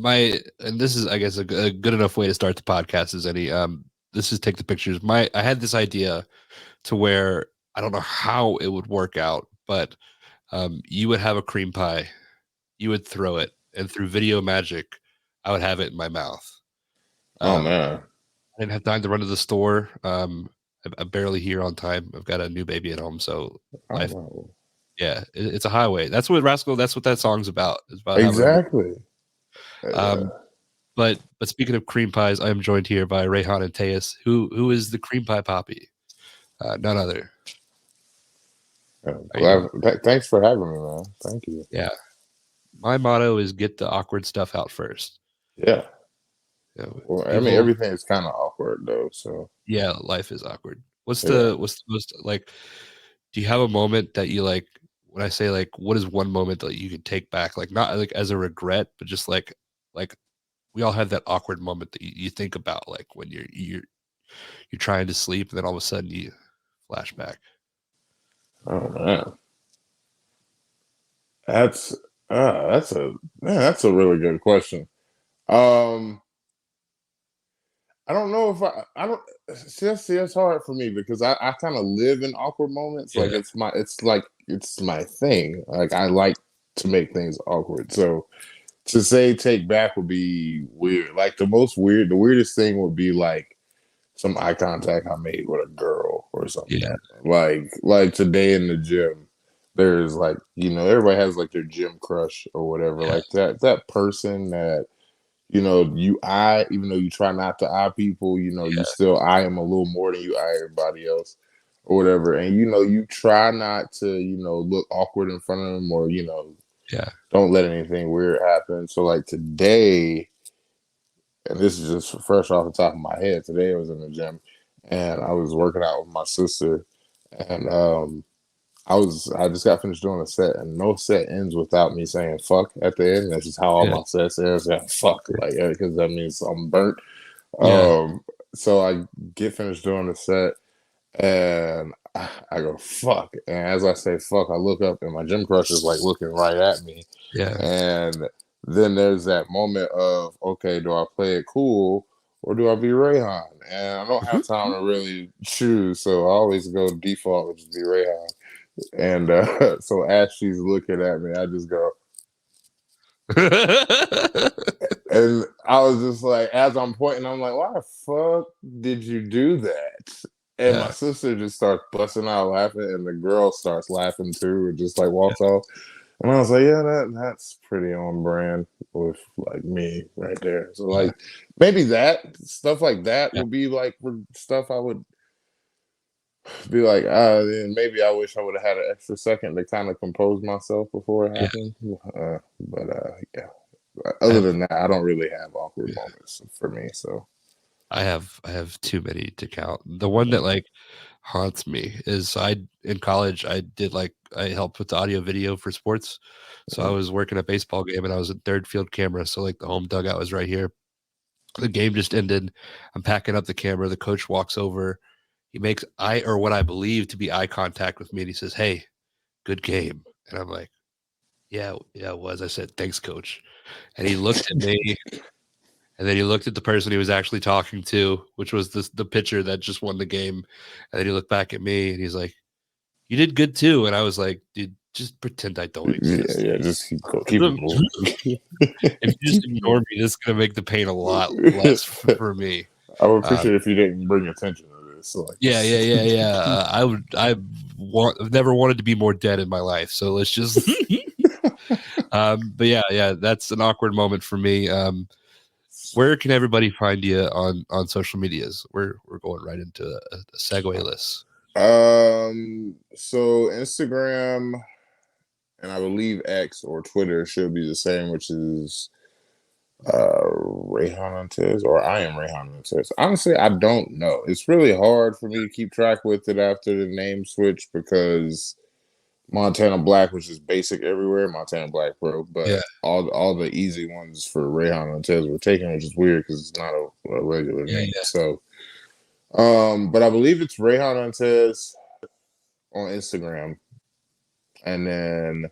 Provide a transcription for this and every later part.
and this is, I guess, a good enough way to start the podcast as any. This is take the pictures. I had this idea to where I don't know how it would work out, but you would have a cream pie, you would throw it, and through video magic, I would have it in my mouth. Oh man. I didn't have time to run to the store. I'm barely here on time. I've got a new baby at home, so Oh life. no. Yeah, it's a highway. That's what Rascal. That's what that song's about. It's about having a. Exactly. Yeah. Um, but speaking of cream pies, I am joined here by Reyhan Inteus, who is the Cream Pie Papi, none other. How you doing? Thanks for having me, man. Thank you. Yeah, my motto is get the awkward stuff out first. Yeah. You know, Well, I mean, people, everything is kind of awkward though. So yeah, life is awkward. yeah. What's the most like? Do you have a moment that you like? When I say like, what is one moment that you can take back? Like not like as a regret, but just like we all have that awkward moment that you think about, like when you're trying to sleep, and then all of a sudden you flash back. Oh man. That's that's a really good question. Um, I don't know if I don't see it's hard for me because I kind of live in awkward moments. Like Yeah, it's my thing. Like I like to make things awkward. So to say take back would be weird. Like the weirdest thing would be like some eye contact I made with a girl or something. yeah, Like today in the gym, there's like, everybody has like their gym crush or whatever. yeah, Like that person that, you eye, even though you try not to eye people, you yeah, still eye them a little more than you eye everybody else or whatever. And you try not to, look awkward in front of them or, yeah, don't let anything weird happen. So like today, and this is just fresh off the top of my head. Today I was in the gym and I was working out with my sister, and I just got finished doing a set, and no set ends without me saying "fuck" at the end. That's just how all yeah, my sets end. Yeah, fuck, like because that means I'm burnt. yeah, So I get finished doing the set, and I go fuck, and as I say fuck, I look up, and my gym crush is like looking right at me, yeah, and then there's that moment of, okay, do I play it cool or do I be Rayhan? And I don't have time to really choose, so I always go default, which is be Rayhan. And so as she's looking at me, I just go, and I was just like, as I'm pointing, I'm like, why the fuck did you do that? And my yeah, sister just starts busting out laughing, and the girl starts laughing too, and just like walks off. And I was like, yeah, that's pretty on brand with like me right there. So yeah, like maybe that stuff like that yeah, would be like stuff I would be like, then maybe I wish I would have had an extra second to kind of compose myself before it yeah. happened. Yeah. I Other have, than that, I don't really have awkward yeah, moments for me. So I have too many to count. The one that like haunts me is in college I did like I helped with the audio video for sports. So I mm, was working a baseball game and I was in third field camera. So like the home dugout was right here. The game just ended. I'm packing up the camera. The coach walks over. He makes eye or what I believe to be eye contact with me and he says, "Hey, good game." And I'm like, "Yeah, yeah, it was." I said, "Thanks, coach." And he looked at me and then he looked at the person he was actually talking to, which was the pitcher that just won the game. And then he looked back at me and he's like, "You did good too." And I was like, "Dude, just pretend I don't exist." yeah, just keep it moving. If you just Keep ignore me, this is gonna make the pain a lot less it moving. for me. I would Uh, appreciate if you didn't bring attention to this. Like, yeah, yeah, yeah, yeah. I've never wanted to be more dead in my life. So let's just, but yeah, yeah, that's an awkward moment for me. Where can everybody find you on social medias? We're going right into a segue list. so Instagram and I believe X or Twitter should be the same, which is Reyhan Inteus, or I am Reyhan Inteus. Honestly, I don't know. It's really hard for me to keep track with it after the name switch because Montana Black was just basic everywhere. Montana Black Pro, but Yeah, all the easy ones for Reyhan Inteus were taken, which is weird because it's not a regular yeah, name. yeah. So, but I believe it's Reyhan Inteus on Instagram, and then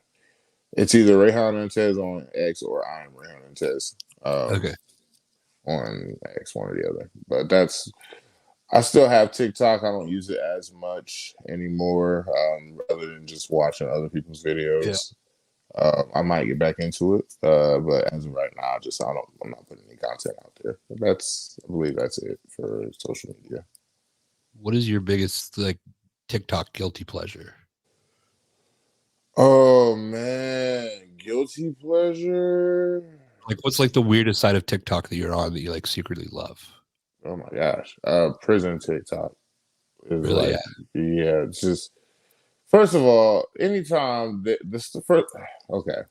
it's either Reyhan Inteus on X or I am Reyhan Inteus um, Okay. on X, one or the other. But that's I still have TikTok. I don't use it as much anymore. Rather than just watching other people's Yeah. videos. I might get back into it, but as of right now, I'm not putting any content out there. But I believe that's it for social media. What is your biggest like TikTok guilty pleasure? Oh man, guilty pleasure. Like, what's like the weirdest side of TikTok that you're on that you like secretly love? Oh my gosh, prison TikTok is Really? like, Yeah. yeah, it's just first of all, anytime this the first, okay,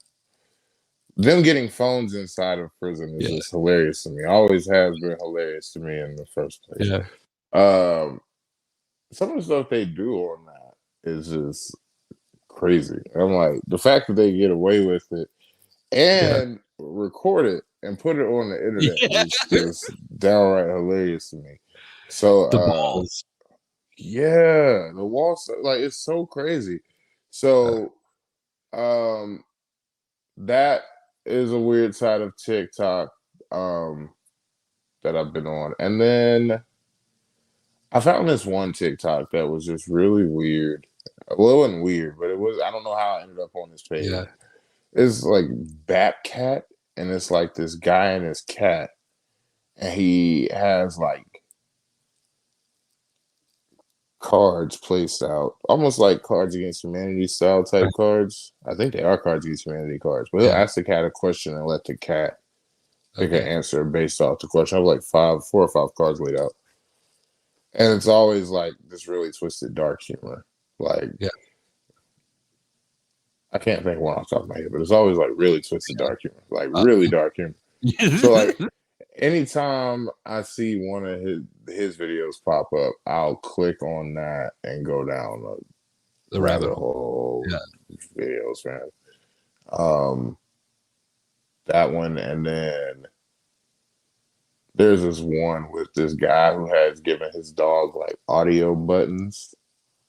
them getting phones inside of prison is Yeah. just hilarious to me. Always has been hilarious to me in the first place. Yeah. Um, some of the stuff they do on that is just crazy. I'm like, the fact that they get away with it Yeah. and record it and put it on the internet Yeah. is just downright hilarious to me. So The balls. yeah, the wall like it's so crazy. So um that is a weird side of TikTok um that I've been on. And then I found this one TikTok that was just really weird. Well, it wasn't weird, but it was I don't know how I ended up on this page. Yeah. It's like Bat Cat, and it's like this guy and his cat, and he has like cards placed out, almost like Cards Against Humanity style type Right. cards. I think they are Cards Against Humanity cards, but he'll Yeah. ask the cat a question and let the cat pick an Okay. answer based off the question. I have like 4 or 5 cards laid out, and it's always like this really twisted dark humor. Like Yeah. I can't think one off the top of my head, but it's always like really twisted dark humor, like Uh, really dark humor. So like the anytime I see one of his videos pop up, I'll click on that and go down a rabbit rabbit hole. hole Yeah. videos, man. Um, that one, and then there's this one with this guy who has given his dog like audio buttons.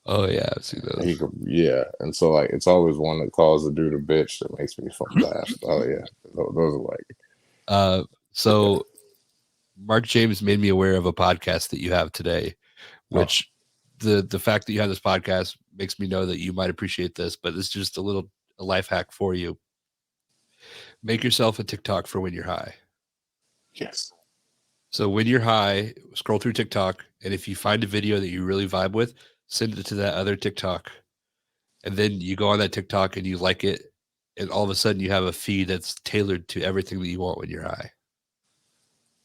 Oh yeah, I've seen He those. could, yeah, and so like it's always one that calls the dude a bitch that makes me laugh. Oh yeah, those are like, Uh, yeah. so Mark James made me aware of a podcast that you have today, Oh which the fact that you have this podcast makes me know that you might appreciate this, but it's just a life hack for you. Make yourself a TikTok for when you're high. yes. So when you're high, scroll through TikTok, and if you find a video that you really vibe with, send it to that other TikTok. And then you go on that TikTok and you like it, and all of a sudden you have a feed that's tailored to everything that you want when you're high.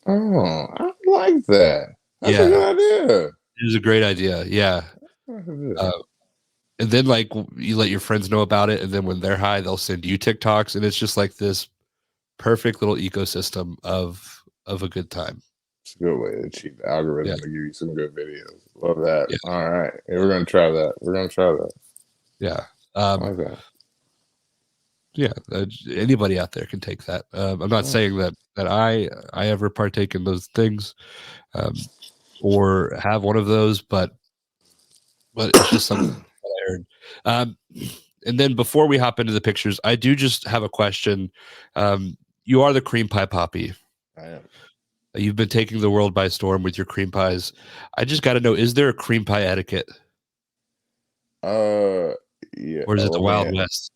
Oh, I like that. That's a Yeah, good idea. it is a great idea. Yeah. Uh, and then like you let your friends know about it, and then when they're high, they'll send you TikToks, and it's just like this perfect little ecosystem of a good time. It's a good way to cheat the Yeah, algorithm to give you some good videos. Love that. yeah, All right. Yeah, we're gonna try that. We're gonna try that. yeah. I like that. Yeah, anybody out there can take that. I'm not Oh, saying that I ever partake in those things um, or have one of those, but it's just something that I heard. Um, and then before we hop into the pictures, I do just have a question. You are the Cream Pie Papi. I am. You've been taking the world by storm with your cream pies. I just got to know: is there a cream pie etiquette, Uh yeah. or is it the I Wild mean West?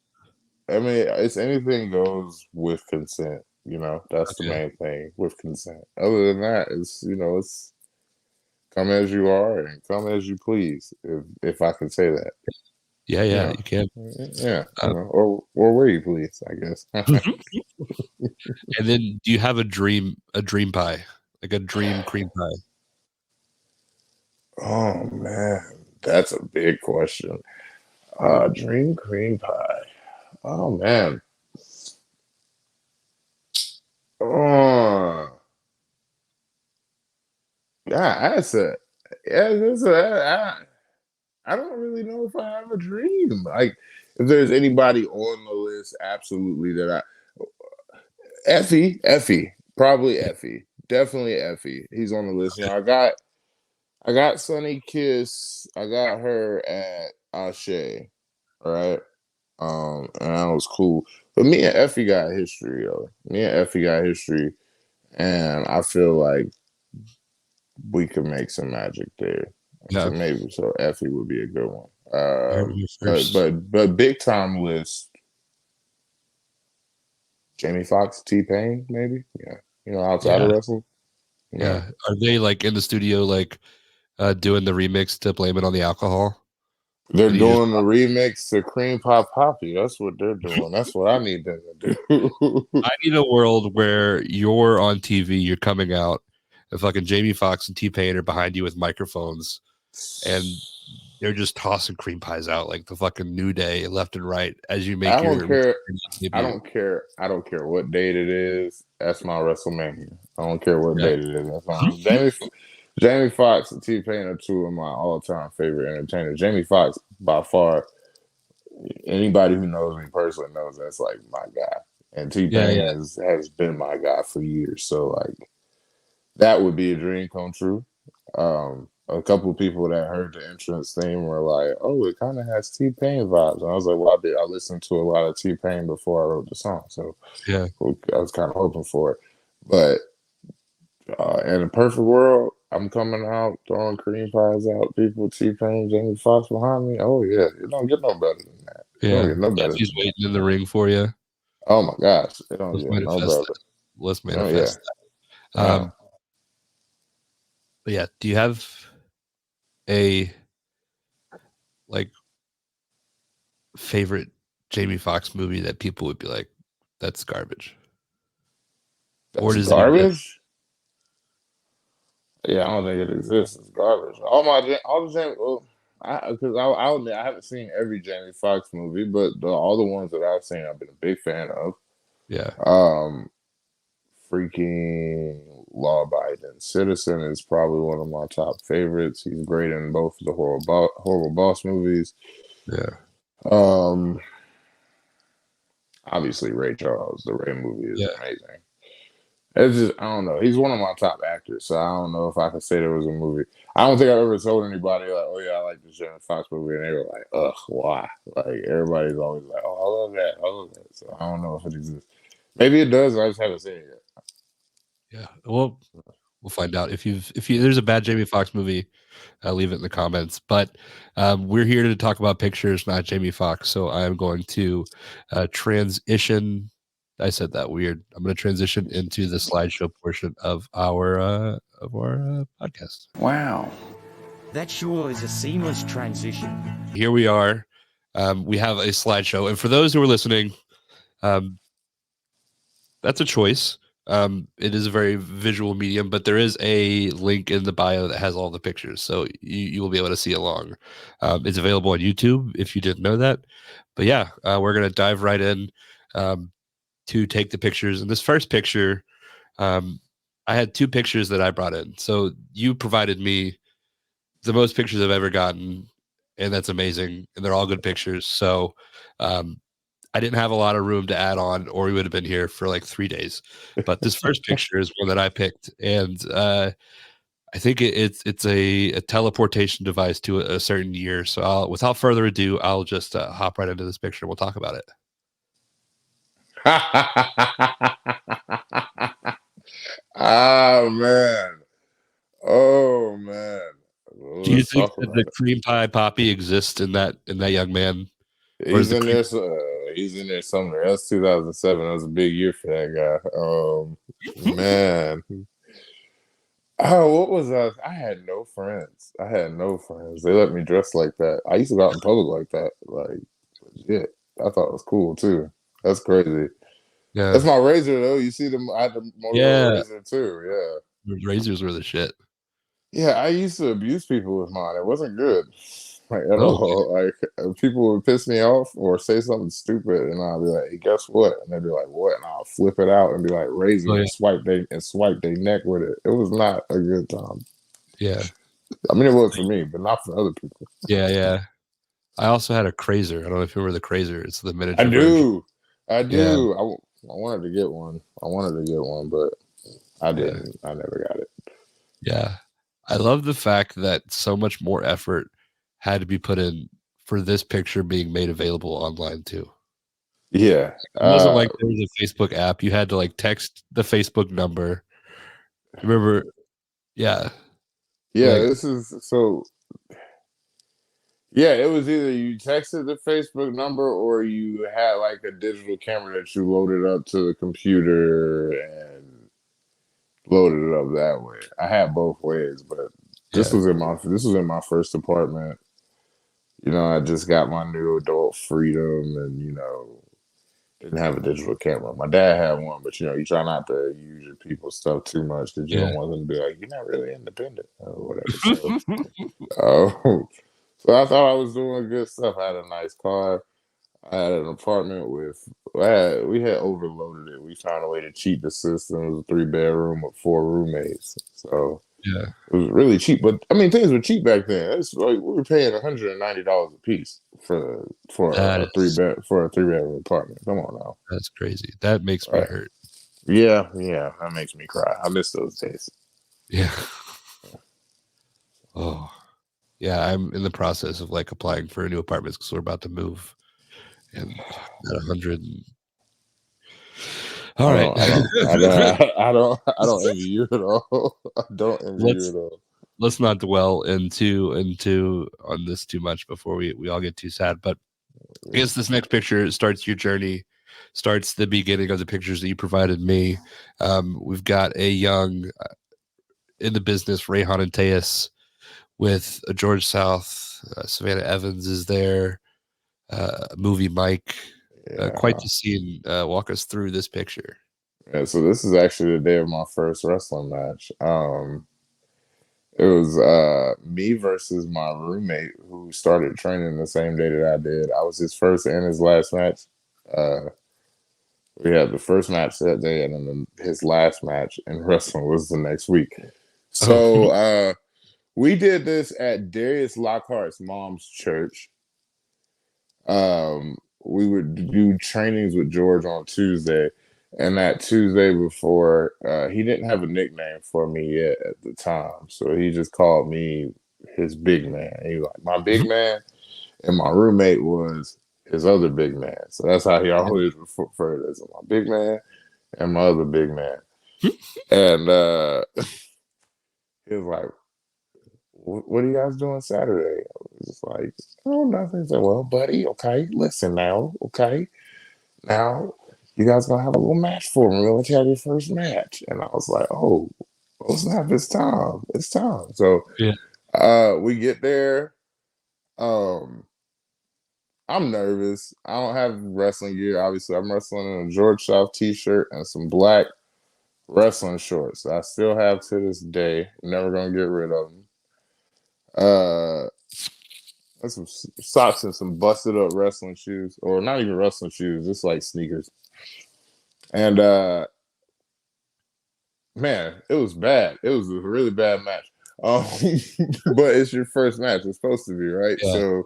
it's anything goes with consent, That's the Okay. main thing with consent. Other than that, it's come as you are and come as you please, if I can say that. Yeah, You yeah, know. you can. Yeah, Uh, or where you please, I guess. and then, do you have a dream pie, like a dream cream pie? Oh man, that's a big question. Dream cream pie. Oh man. Oh, yeah, I don't really know if I have a dream. Like, if there's anybody on the list, absolutely that Effie, probably Yeah. Effie, definitely Effie. He's on the list. I got Sunny Kiss. I got her at Ashe, right? And that was cool. But me and Effie got history, yo. Me and Effie got history. and I feel like we could make some magic there. So Yeah, maybe so Effie would be a good one. I heard you But first. big time list. Jamie Foxx, T Pain, maybe. Yeah, outside of Yeah, wrestling. Yeah, yeah. Are they like in the studio, like doing the remix to "Blame It on the Alcohol"? they're And you just doing the remix to Cream Pie Papi. That's what they're doing. That's what I need them to do. I need a world where you're on TV, you're coming out, and fucking Jamie Foxx and T Pain are behind you with microphones, and they're just tossing cream pies out like the fucking New Day left and right as you I make don't your care. I debut. don't care. I don't care what date it is. That's my WrestleMania. I don't care what Yeah. date it is. That's my Jamie Foxx and T Pain are two of my all time favorite entertainers. Jamie Foxx, by far, anybody who knows me personally knows that's like my guy. And T Yeah, Pain yeah, has been my guy for years. So like that would be a dream come true. A couple of people that heard the entrance theme were like, "Oh, it kind of has T Pain vibes," and I was like, "Well, I listened to a lot of T Pain before I wrote the song, so yeah, I was kind of hoping for it." But in a perfect world, I'm coming out throwing cream pies out, people T Pain, Jamie Foxx behind me. Oh yeah, it don't get no better than that. It don't yeah. get no If better he's than that. waiting in the ring for you, Oh my gosh, it don't let's get no manifest better. that. Let's Oh yeah. manifest that. Uh, But yeah, do you have a like favorite Jamie Foxx movie that people would be like, that's garbage? Or that's does it exist? garbage. Yeah, I don't think it exists. It's garbage. All the Jamie, well, I'll admit I haven't seen every Jamie Foxx movie, but all the ones that I've seen, I've been a big fan of. Yeah, Um, freaking Law Abiding Citizen is probably one of my top favorites. He's great in both the horrible boss movies. yeah, Um, obviously Ray Charles, the Ray movie is yeah, amazing. It's just I don't know. He's one of my top actors, so I don't know if I could say there was a movie. I don't think I've ever told anybody like, "Oh yeah, I like the Jamie Foxx movie," and they were like, "Ugh, why?" Like everybody's always like, "Oh, I love that, I love that." So I don't know if it exists. Maybe it does. I just haven't seen it yeah. Well, we'll find out. If there's a bad Jamie Foxx movie, leave it in the comments. But we're here to talk about pictures, not Jamie Foxx. So I'm going to transition. I said that weird. I'm going to transition into the slideshow portion of our podcast. Wow. That sure is a seamless transition. Here we are. We have a slideshow, and for those who are listening, um, that's a choice. It is a very visual medium, but there is a link in the bio that has all the pictures, so you will be able to see along. It's available on YouTube if you didn't know that. But yeah, we're gonna dive right in to take the pictures. And this first picture, I had two pictures that I brought in. So you provided me the most pictures I've ever gotten, and that's amazing. And they're all good pictures. So um, I didn't have a lot of room to add on, or we would have been here for like 3 days. But this first picture is one that I picked, and I think it's a teleportation device to a certain year. So without further ado, I'll just hop right into this picture. And we'll talk about it. Ah man. Oh man. Do Well, you let's think talk that the about it. cream pie poppy exists in that young man, or is He's the in cream? there. He's in there somewhere. That's 2007. That was a big year for that guy. Man. Oh, what was that? I had no friends. I had no friends. They let me dress like that. I used to go out in public like that. Like, legit. I thought it was cool too. That's crazy. Yeah, That's my razor though. You see them? I had the Motorola yeah. razor too. Yeah. The razors were the shit. Yeah, I used to abuse people with mine. It wasn't good, like at Oh, all. Like people would piss me off or say something stupid, and I'd be like, "Hey, guess what?" And they'd be like, "What?" And I'll flip it out and be like, oh "Razor," yeah, and swipe their neck with it. It was not a good time. yeah, I mean, it was for me, but not for other people. yeah, yeah. I also had a Crazer. I don't know if you remember the Crazer. It's the I miniature version. do, I Yeah, do. I wanted to get one. I wanted to get one, but I yeah, didn't. I never got it. yeah. I love the fact that so much more effort had to be put in for this picture being made available online too. Yeah. It wasn't like there was a Facebook app. You had to like text the Facebook number. Remember? Yeah. Yeah, Like, this is so. Yeah, it was either you texted the Facebook number or you had like a digital camera that you loaded up to the computer and loaded it up that way. I had both ways, but yeah, this was in my first apartment. You know, I just got my new adult freedom, and didn't have a digital camera. My dad had one, but you try not to use your people's stuff too much because you yeah. don't want them to be like, you're not really independent or whatever. So, uh, so I thought I was doing good stuff. I had a nice car. I had an apartment we had overloaded it. We found a way to cheat the system. It was a 3 bedroom with 4 roommates. So Yeah. it was really cheap. But I mean, things were cheap back then. It's like we were paying $190 a piece for That a three is bed for a 3 bedroom apartment. Come on now. that's crazy. That makes me Right. hurt. Yeah, yeah. That makes me cry. I miss those days. Yeah. Oh, yeah. I'm in the process of like applying for a new apartment because we're about to move, and at 100. All I right. don't I don't I don't I don't envy you at all. I don't envy you let's at all. let's not dwell into on this too much before we all get too sad. But I guess this next picture starts your journey, starts the beginning of the pictures that you provided me. We've got a young in the business Reyhan Inteus with a George South. Savannah Evans is there. Movie Mike. Quite Yeah. the scene. Walk us through this picture. Yeah, so this is actually the day of my first wrestling match. It was me versus my roommate who started training the same day that I did. I was his first and his last match. Uh, we had the first match that day, and then his last match in wrestling was the next week. Oh, So we did this at Darius Lockhart's mom's church. We would do trainings with George on Tuesday, and that Tuesday before, he didn't have a nickname for me yet at the time, so he just called me his big man. He was like my big man, and my roommate was his other big man. So that's how he always referred to as my big man and my other big man. And he was like, what are you guys doing Saturday? I was just like, oh, nothing. He said, well, buddy, okay, listen now, okay. Now, you guys gonna have a little match for me. We're gonna have your first match. And I was like, oh, well, it's not this time. It's time. So yeah, we get there. Um, I'm nervous. I don't have wrestling gear. Obviously, I'm wrestling in a George South t-shirt and some black wrestling shorts. I still have to this day. Never gonna get rid of them. Uh, and some socks and some busted up wrestling shoes, or not even wrestling shoes, just like sneakers. And man, it was bad. It was a really bad match. Um, but it's your first match. It's supposed to be, right? yeah, So,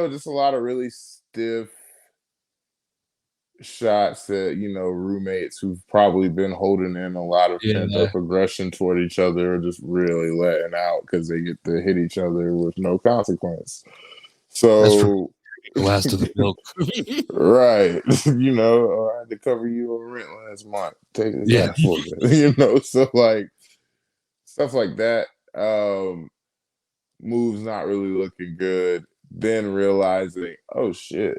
just a lot of really stiff shots that, roommates who've probably been holding in a lot of pent yeah. up aggression toward each other are just really letting out because they get to hit each other with no consequence. That's for So, the last of the milk. right, I had to cover you on rent last month. Take this Yeah, out for me, so like stuff like that. Moves not really looking good. Then realizing, oh shit,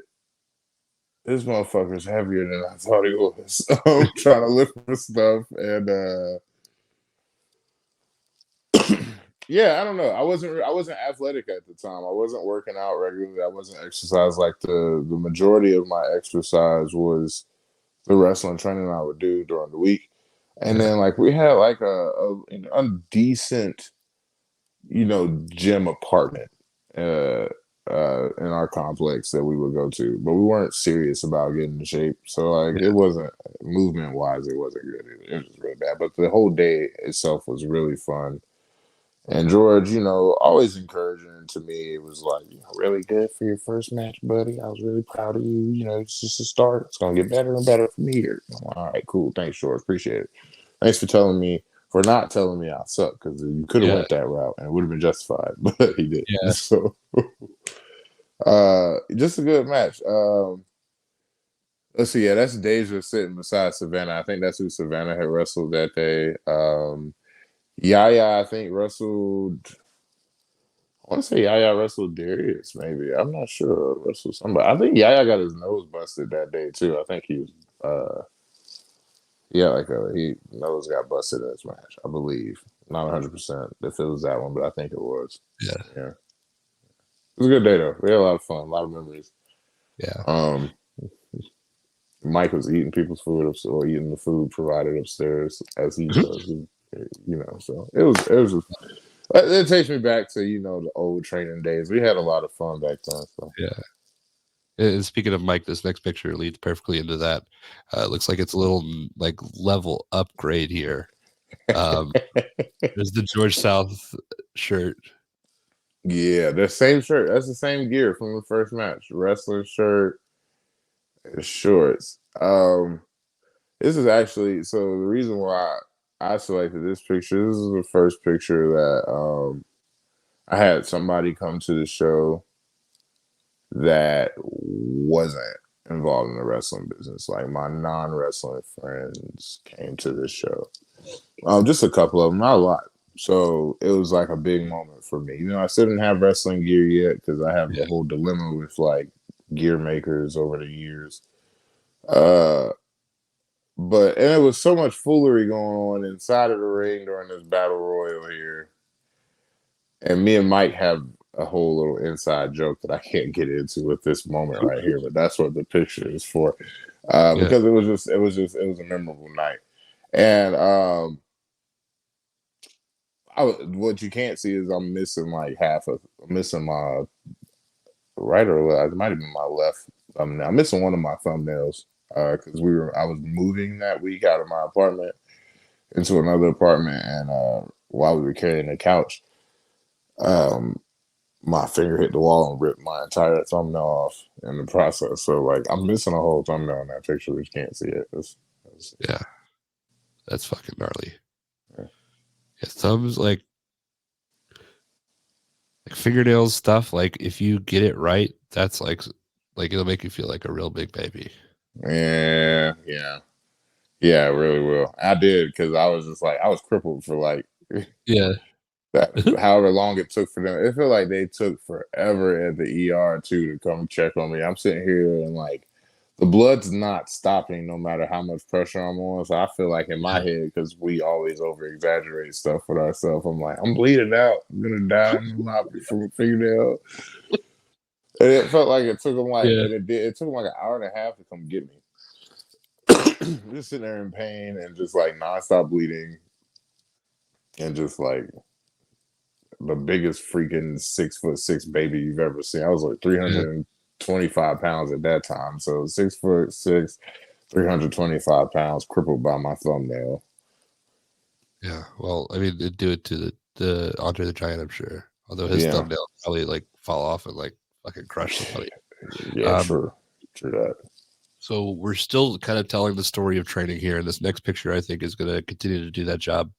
this motherfucker's heavier than I thought he was. I'm trying to lift for stuff, and yeah, I don't know. I wasn't athletic at the time. I wasn't working out regularly. I wasn't exercise like the majority of my exercise was the wrestling training I would do during the week. And yeah, then like we had like a decent, gym apartment in our complex that we would go to, but we weren't serious about getting in shape. So like yeah, it wasn't movement wise, it wasn't good either. It was really bad. But the whole day itself was really fun. And George, always encouraging to me. It was like, really good for your first match, buddy. I was really proud of you. It's just a start. It's gonna get better and better from here. I'm like, all right, cool. Thanks, George. Appreciate it. Thanks for not telling me I suck because you could have yeah, went that route and it would have been justified, but he didn't. yeah. So, just a good match. Let's see. Yeah, that's Deja sitting beside Savannah. I think that's who Savannah had wrestled that day. Yaya, I think wrestled. I want to say Yaya wrestled Darius. Maybe I'm not sure. Wrestled somebody. I think Yaya got his nose busted that day too. I think he was. Yeah, like he nose got busted in his match. I believe. Not 100% if it was that one, but I think it was. Yeah. Yeah, it was a good day though. We had a lot of fun, a lot of memories. Yeah. Um, Mike was eating people's food or eating the food provided upstairs as he does. So it was just it takes me back to the old training days. We had a lot of fun back then. So Yeah. And speaking of Mike, this next picture leads perfectly into that. It looks like it's a little like level upgrade here. There's the George South shirt. yeah, the same shirt. That's the same gear from the first match. Wrestler shirt, and shorts. This is actually so the reason why I selected this picture. This is the first picture that I had somebody come to the show that wasn't involved in the wrestling business. Like my non-wrestling friends came to this show. Just a couple of them, not a lot. So it was like a big moment for me. I still didn't have wrestling gear yet because I have the whole dilemma with like gear makers over the years. But it was so much foolery going on inside of the ring during this battle royal here. And me and Mike have a whole little inside joke that I can't get into with this moment right here, but that's what the picture is for. Because it was a memorable night. And what you can't see is I'm missing like missing my right or left. It might have been my left thumbnail. I'm missing one of my thumbnails because I was moving that week out of my apartment into another apartment, and while we were carrying the couch, my finger hit the wall and ripped my entire thumbnail off in the process. So like I'm missing a whole thumbnail in that picture, but you can't see it. Yeah, that's fucking gnarly. Yeah. Yeah, thumbs like fingernails stuff. Like if you get it right, that's like it'll make you feel like a real big baby. Yeah, it really will. I did because I was just like I was crippled for like Yeah. that however long it took for them. It felt like they took forever at the ER too to come check on me. I'm sitting here and like the blood's not stopping no matter how much pressure I'm on. So I feel like in my head, because we always over exaggerate stuff with ourselves, I'm like, I'm bleeding out. I'm gonna die in the lobby from a fingernail. And it felt like it took them like Yeah. and it took them like an hour and a half to come get me. Just sitting there in pain and just like nonstop bleeding. And just like the biggest freaking 6'6" baby you've ever seen. I was like 325 pounds at that time. So 6'6", 325 pounds, crippled by my thumbnail. Yeah. Well, I mean, it'd do it to the Andre the Giant, I'm sure. Although his thumbnail probably like fall off and like fucking crush somebody. Yeah, true that. So we're still kind of telling the story of training here, and this next picture I think is going to continue to do that job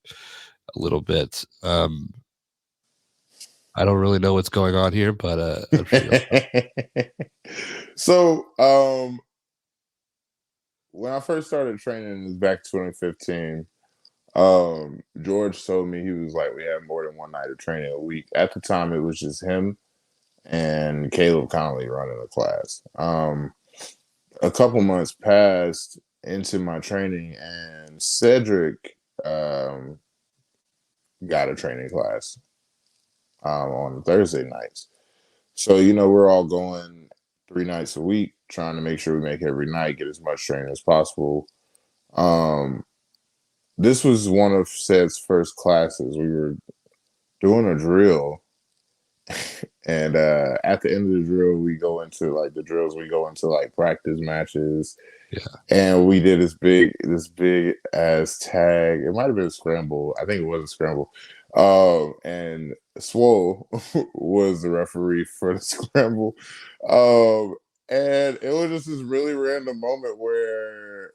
a little bit. I don't really know what's going on here, but I'm sure So, when I first started training, it was back 2015. George told me he was like, we had more than one night of training a week. At the time, it was just him and Caleb Connolly running the class. A couple months passed into my training, and Cedric got a training class on Thursday nights. So, we're all going 3 nights a week, trying to make sure we make every night, get as much training as possible. This was one of Ced's first classes. We were doing a drill. And at the end of the drill, we go into like practice matches. Yeah. And we did this big ass tag. It might have been a scramble. I think it was a scramble. And Swole was the referee for the scramble. And it was just this really random moment where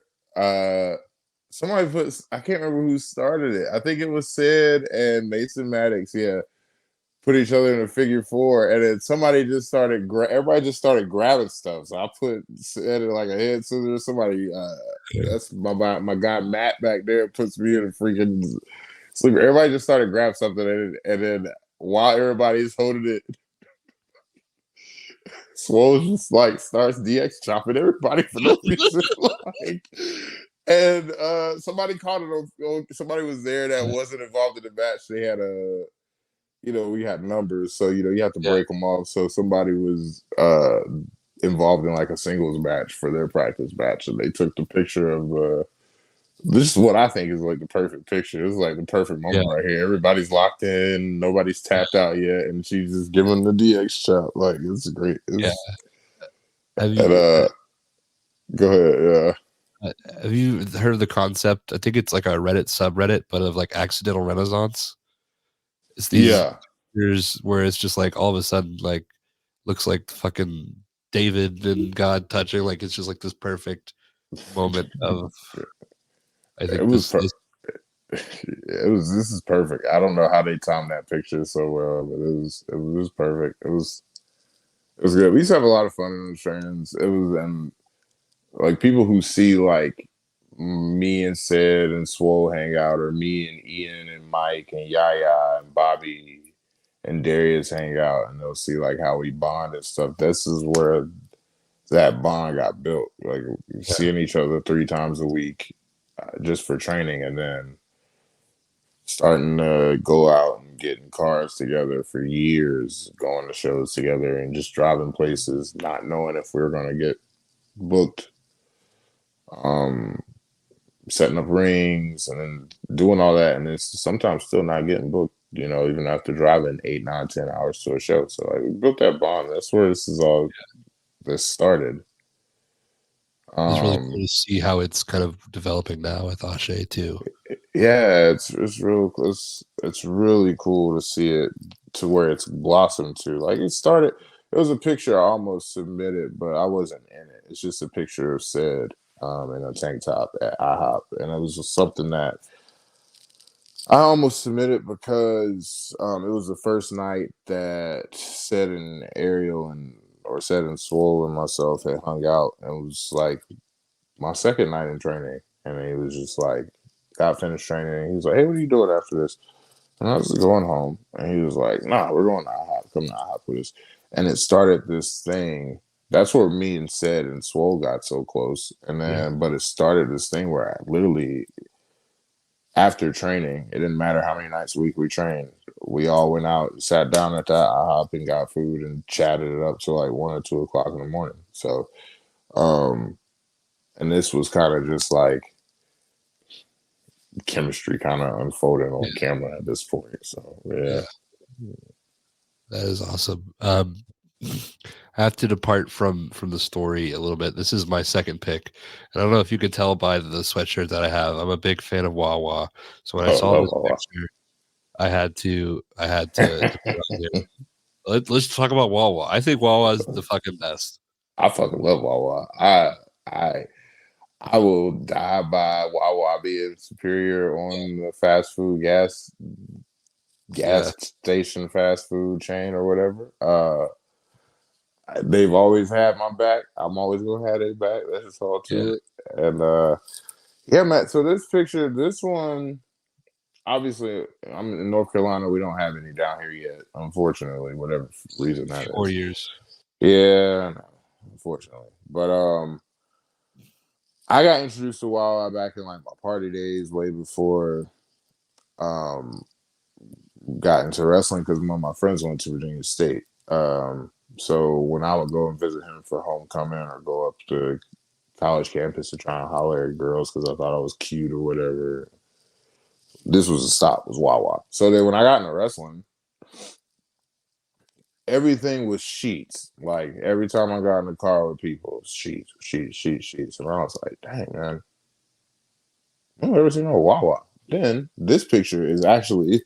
somebody I can't remember who started it. I think it was Sid and Mason Maddox, yeah. put each other in a figure four, and then somebody just started. Everybody just started grabbing stuff. So I said it like a head scissor. Somebody, that's my guy Matt back there puts me in a freaking sleeper. Everybody just started grabbing something, and then while everybody's holding it, Swole just like starts DX chopping everybody for no reason. Like, and somebody caught it on. Somebody was there that wasn't involved in the match. They had we had numbers, so you have to break them off. So somebody was involved in like a singles match for their practice match, and they took the picture of this is what I think is like the perfect picture. This is like the perfect moment right here. Everybody's locked in, nobody's tapped out yet, and she's just giving the DX chop. Like it's great. Have you and, go ahead. have you heard of the concept? I think it's like a Reddit subreddit, but of like accidental renaissance. It's these pictures where it's just like all of a sudden like looks like fucking David and God touching. Like it's just like this perfect moment of. I think this is perfect. I don't know how they timed that picture so well, but it was perfect. It was good. We used to have a lot of fun in the trainings. It was and like people who see like me and Sid and Swole hang out, or me and Ian and Mike and Yaya and Bobby and Darius hang out, and they'll see like how we bond and stuff. This is where that bond got built. Like seeing each other 3 times a week. Just for training, and then starting to go out and getting cars together for years, going to shows together and just driving places, not knowing if we were going to get booked, setting up rings and then doing all that. And it's sometimes still not getting booked, even after driving 8, 9, 10 hours to a show. So like, we built that bond. That's where this started. It's really cool to see how it's kind of developing now with Ashe too. Yeah, it's really cool to see it to where it's blossomed to. Like it was a picture I almost submitted, but I wasn't in it. It's just a picture of Sid in a tank top at IHOP, and it was just something that I almost submitted because it was the first night that Sid and Ariel or Sid and Swole and myself had hung out, and it was like my second night in training, and he was just like, got finished training, and he was like, "Hey, what are you doing after this?" And I was going home, and he was like, "Nah, we're going to IHOP. Come to IHOP with us." And it started this thing. That's where me and Sid and Swole got so close, and then but it started this thing where I literally, after training, it didn't matter how many nights a week we trained. We all went out, sat down at that IHOP and got food and chatted it up till like 1 or 2 o'clock in the morning. So, and this was kind of just like chemistry kind of unfolding on camera at this point. So, yeah. That is awesome. I have to depart from the story a little bit. This is my second pick. And I don't know if you can tell by the sweatshirt that I have. I'm a big fan of Wawa. So when I saw this picture, I had to put it on here. Let's talk about Wawa. I think Wawa is the fucking best. I fucking love Wawa. I will die by Wawa being superior on the fast food gas station fast food chain or whatever. They've always had my back. I'm always gonna have their back. That's just all to it. And man. So this one, obviously, I'm in North Carolina. We don't have any down here yet, unfortunately, whatever reason that 4 is. years. Yeah, no, unfortunately. But I got introduced to Wawa back in like my party days, way before got into wrestling, because one of my friends went to Virginia State. So when I would go and visit him for homecoming or go up to college campus to try and holler at girls because I thought I was cute or whatever, this was a stop, was Wawa. So then when I got into wrestling, everything was sheets. Like every time I got in the car with people, sheets. And I was like, dang, man, I've never seen no Wawa. Then this picture is actually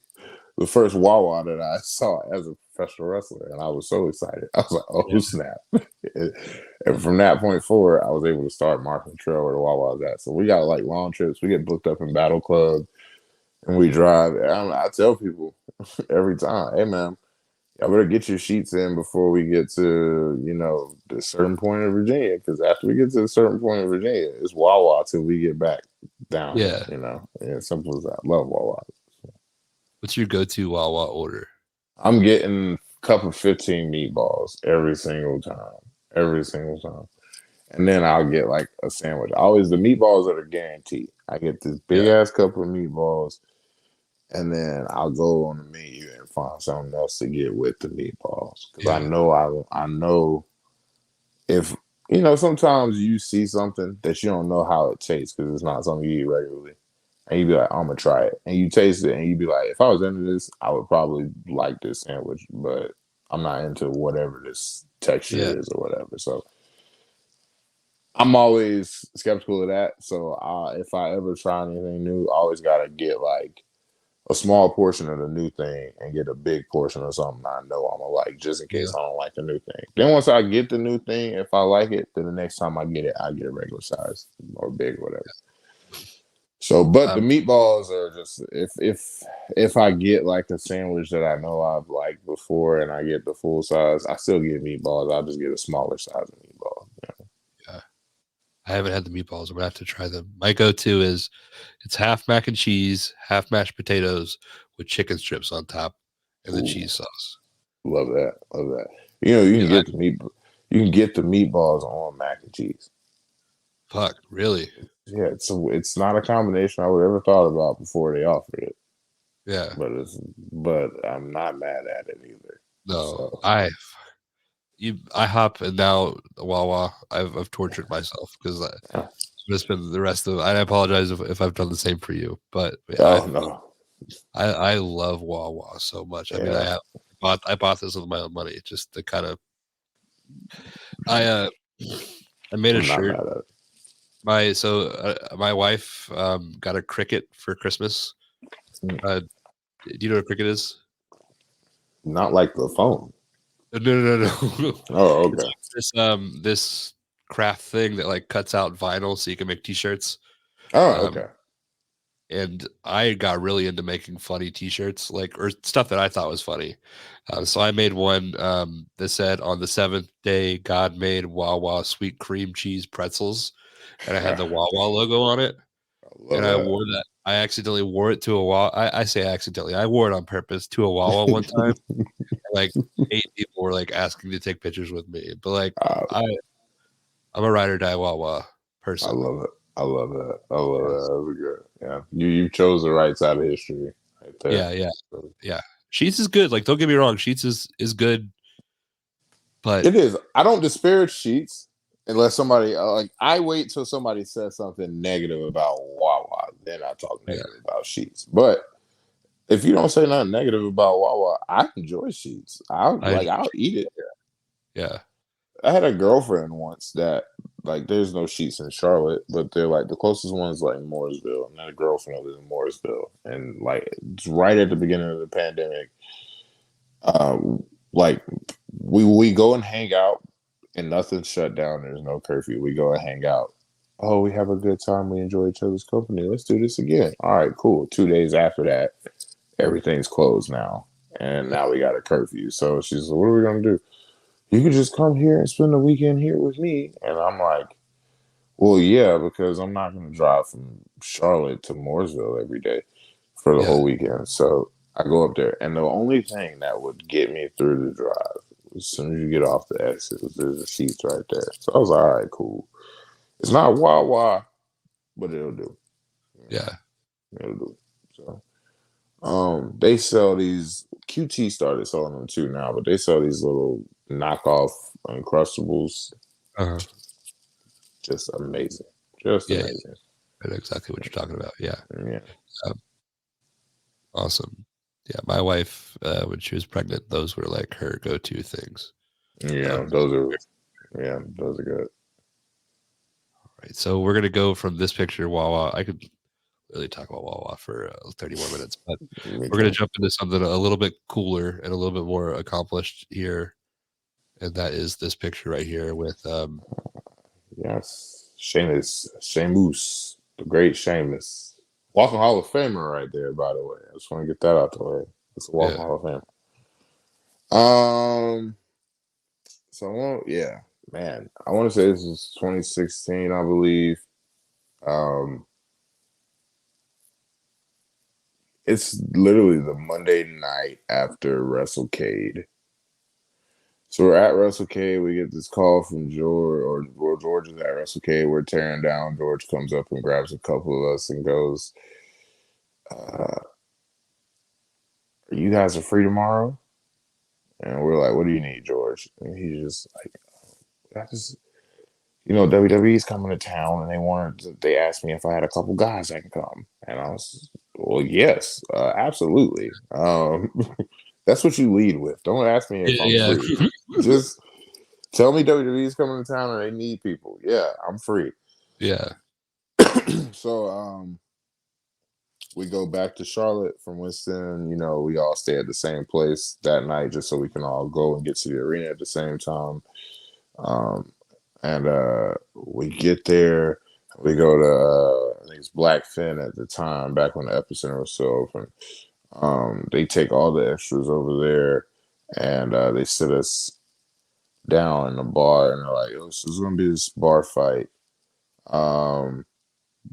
the first Wawa that I saw as a professional wrestler, and I was so excited. I was like, "Oh snap!" And from that point forward, I was able to start marking the trail where the Wawa was at. So we got like long trips. We get booked up in Battle Club, and we drive. I tell people every time, "Hey man, I better get your sheets in before we get to, the certain point in Virginia. Because after we get to a certain point in Virginia, it's Wawa till we get back down here. Yeah. Yeah, simple as that. Love Wawa. What's your go-to Wawa order? I'm getting a cup of 15 meatballs every single time. Every single time. And then I'll get like a sandwich. Always the meatballs that are guaranteed. I get this big Yeah. ass cup of meatballs, and then I'll go on the menu and find something else to get with the meatballs. Because I Yeah. know I know if sometimes you see something that you don't know how it tastes because it's not something you eat regularly. And you be like, I'm gonna try it. And you taste it and you be like, if I was into this, I would probably like this sandwich, but I'm not into whatever this Yeah. texture is or whatever. So I'm always skeptical of that. So if I ever try anything new, I always gotta get like a small portion of the new thing and get a big portion of something I know I'm gonna like, just in Yeah. case I don't like the new thing. Then once I get the new thing, if I like it, then the next time I get a regular size or big, whatever. So, but the Um, meatballs are just if I get like a sandwich that I know I've liked before and I get the full size, I still get meatballs. I'll just get a smaller size of meatball. yeah. I haven't had the meatballs. I'm gonna have to try them. My go-to is it's half mac and cheese, half mashed potatoes with chicken strips on top and the Ooh, cheese sauce. love that, love that. You can Yeah, get the meatballs on mac and cheese. fuck, really? Yeah, it's not a combination I would ever thought about before they offered it, Yeah. but I'm not mad at it either. No, So I hop and now Wawa. I've tortured myself because I yeah. gonna spend the rest of. I apologize if I've done the same for you, but Oh no, I love Wawa so much. I mean, yeah, I bought this with my own money just to kind of. I I made a I'm not shirt. mad at it. My wife got a cricket for Christmas. Mm. Do you know what a cricket is? Not like the phone. No. Oh, It's okay. this craft thing that like cuts out vinyl so you can make t-shirts. Oh, Um, okay. and I got really into making funny t-shirts, like or stuff that I thought was funny. So I made one that said, "On the seventh day, God made Wawa sweet cream cheese pretzels," and I had the I Wawa logo on it. love And I that. wore that. I accidentally wore it to a Wawa. I say accidentally. I wore it on purpose to a Wawa one time. Like 8 people were like asking to take pictures with me, but like I, I I'm a ride or die Wawa I person. love it. I love that. I love that. Yes. That was good. Yeah, you chose the right side of history right there. Yeah. So, Yeah. Sheets is good. Like, don't get me wrong, Sheets is good, but it is. I don't disparage Sheets unless somebody like. I wait till somebody says something negative about Wawa, then I talk yeah, negative about Sheets. But if you don't say nothing negative about Wawa, I enjoy Sheets. I enjoy I'll Sheetz. eat it. Yeah. I had a girlfriend once that like there's no Sheets in Charlotte, but they're like the closest one is like Mooresville, and then a girlfriend lives in Mooresville, and like it's right at the beginning of the pandemic. Like we go and hang out, and nothing's shut down. There's no curfew. We go and hang out. Oh, we have a good time. We enjoy each other's company. Let's do this again. All right, cool. 2 days after that, everything's closed now, and now we got a curfew. So she's like, "What are we gonna do? You could just come here and spend the weekend here with me." And I'm like, well, yeah, because I'm not going to drive from Charlotte to Mooresville every day for the Yeah. whole weekend. So I go up there, and the only thing that would get me through the drive, as soon as you get off the exit, there's a Sheets right there. So I was like, all right, cool. It's not Wawa, but it'll do. Yeah. It'll do. So they sell these. QT started selling them too now, but they sell these little knockoff Uncrustables. Uh-huh. Just amazing. Just Yeah. amazing. I know exactly what you're talking about. Yeah. Yeah. Um, awesome. Yeah. My wife, when she was pregnant, those were like her go-to things. Yeah, Um, those are good. right. So we're gonna go from this picture, Wawa. I could really talk about Wawa for 30 more minutes, but Me we're gonna too. jump into something a little bit cooler and a little bit more accomplished here, and that is this picture right here with Yes. Sheamus, the great Sheamus. Walking Hall of Famer right there, by the way. I just want to get that out the way. It's a yeah, Walking Hall of Famer. Um. So yeah, man. I want to say this is 2016, I believe. Um. It's literally the Monday night after WrestleCade. So we're at WrestleCade. We get this call from George, or George is at WrestleCade. We're tearing down. George comes up and grabs a couple of us and goes, "Are you guys are free tomorrow?" And we're like, "What do you need, George?" And he's just like, "I just, WWE's coming to town, and they asked me if I had a couple guys that can come." And I was, "Well, yes, absolutely. That's what you lead with. Don't ask me if I'm Yeah. free. Just tell me WWE's coming to town and they need people. Yeah, I'm free." Yeah. So we go back to Charlotte from Winston. We all stay at the same place that night just so we can all go and get to the arena at the same time. Um, and we get there. We go to I think it's Blackfin at the time, back when the Epicenter was still open. They take all the extras over there, and they sit us down in the bar, and they're like, "Oh, so it's gonna be this bar fight,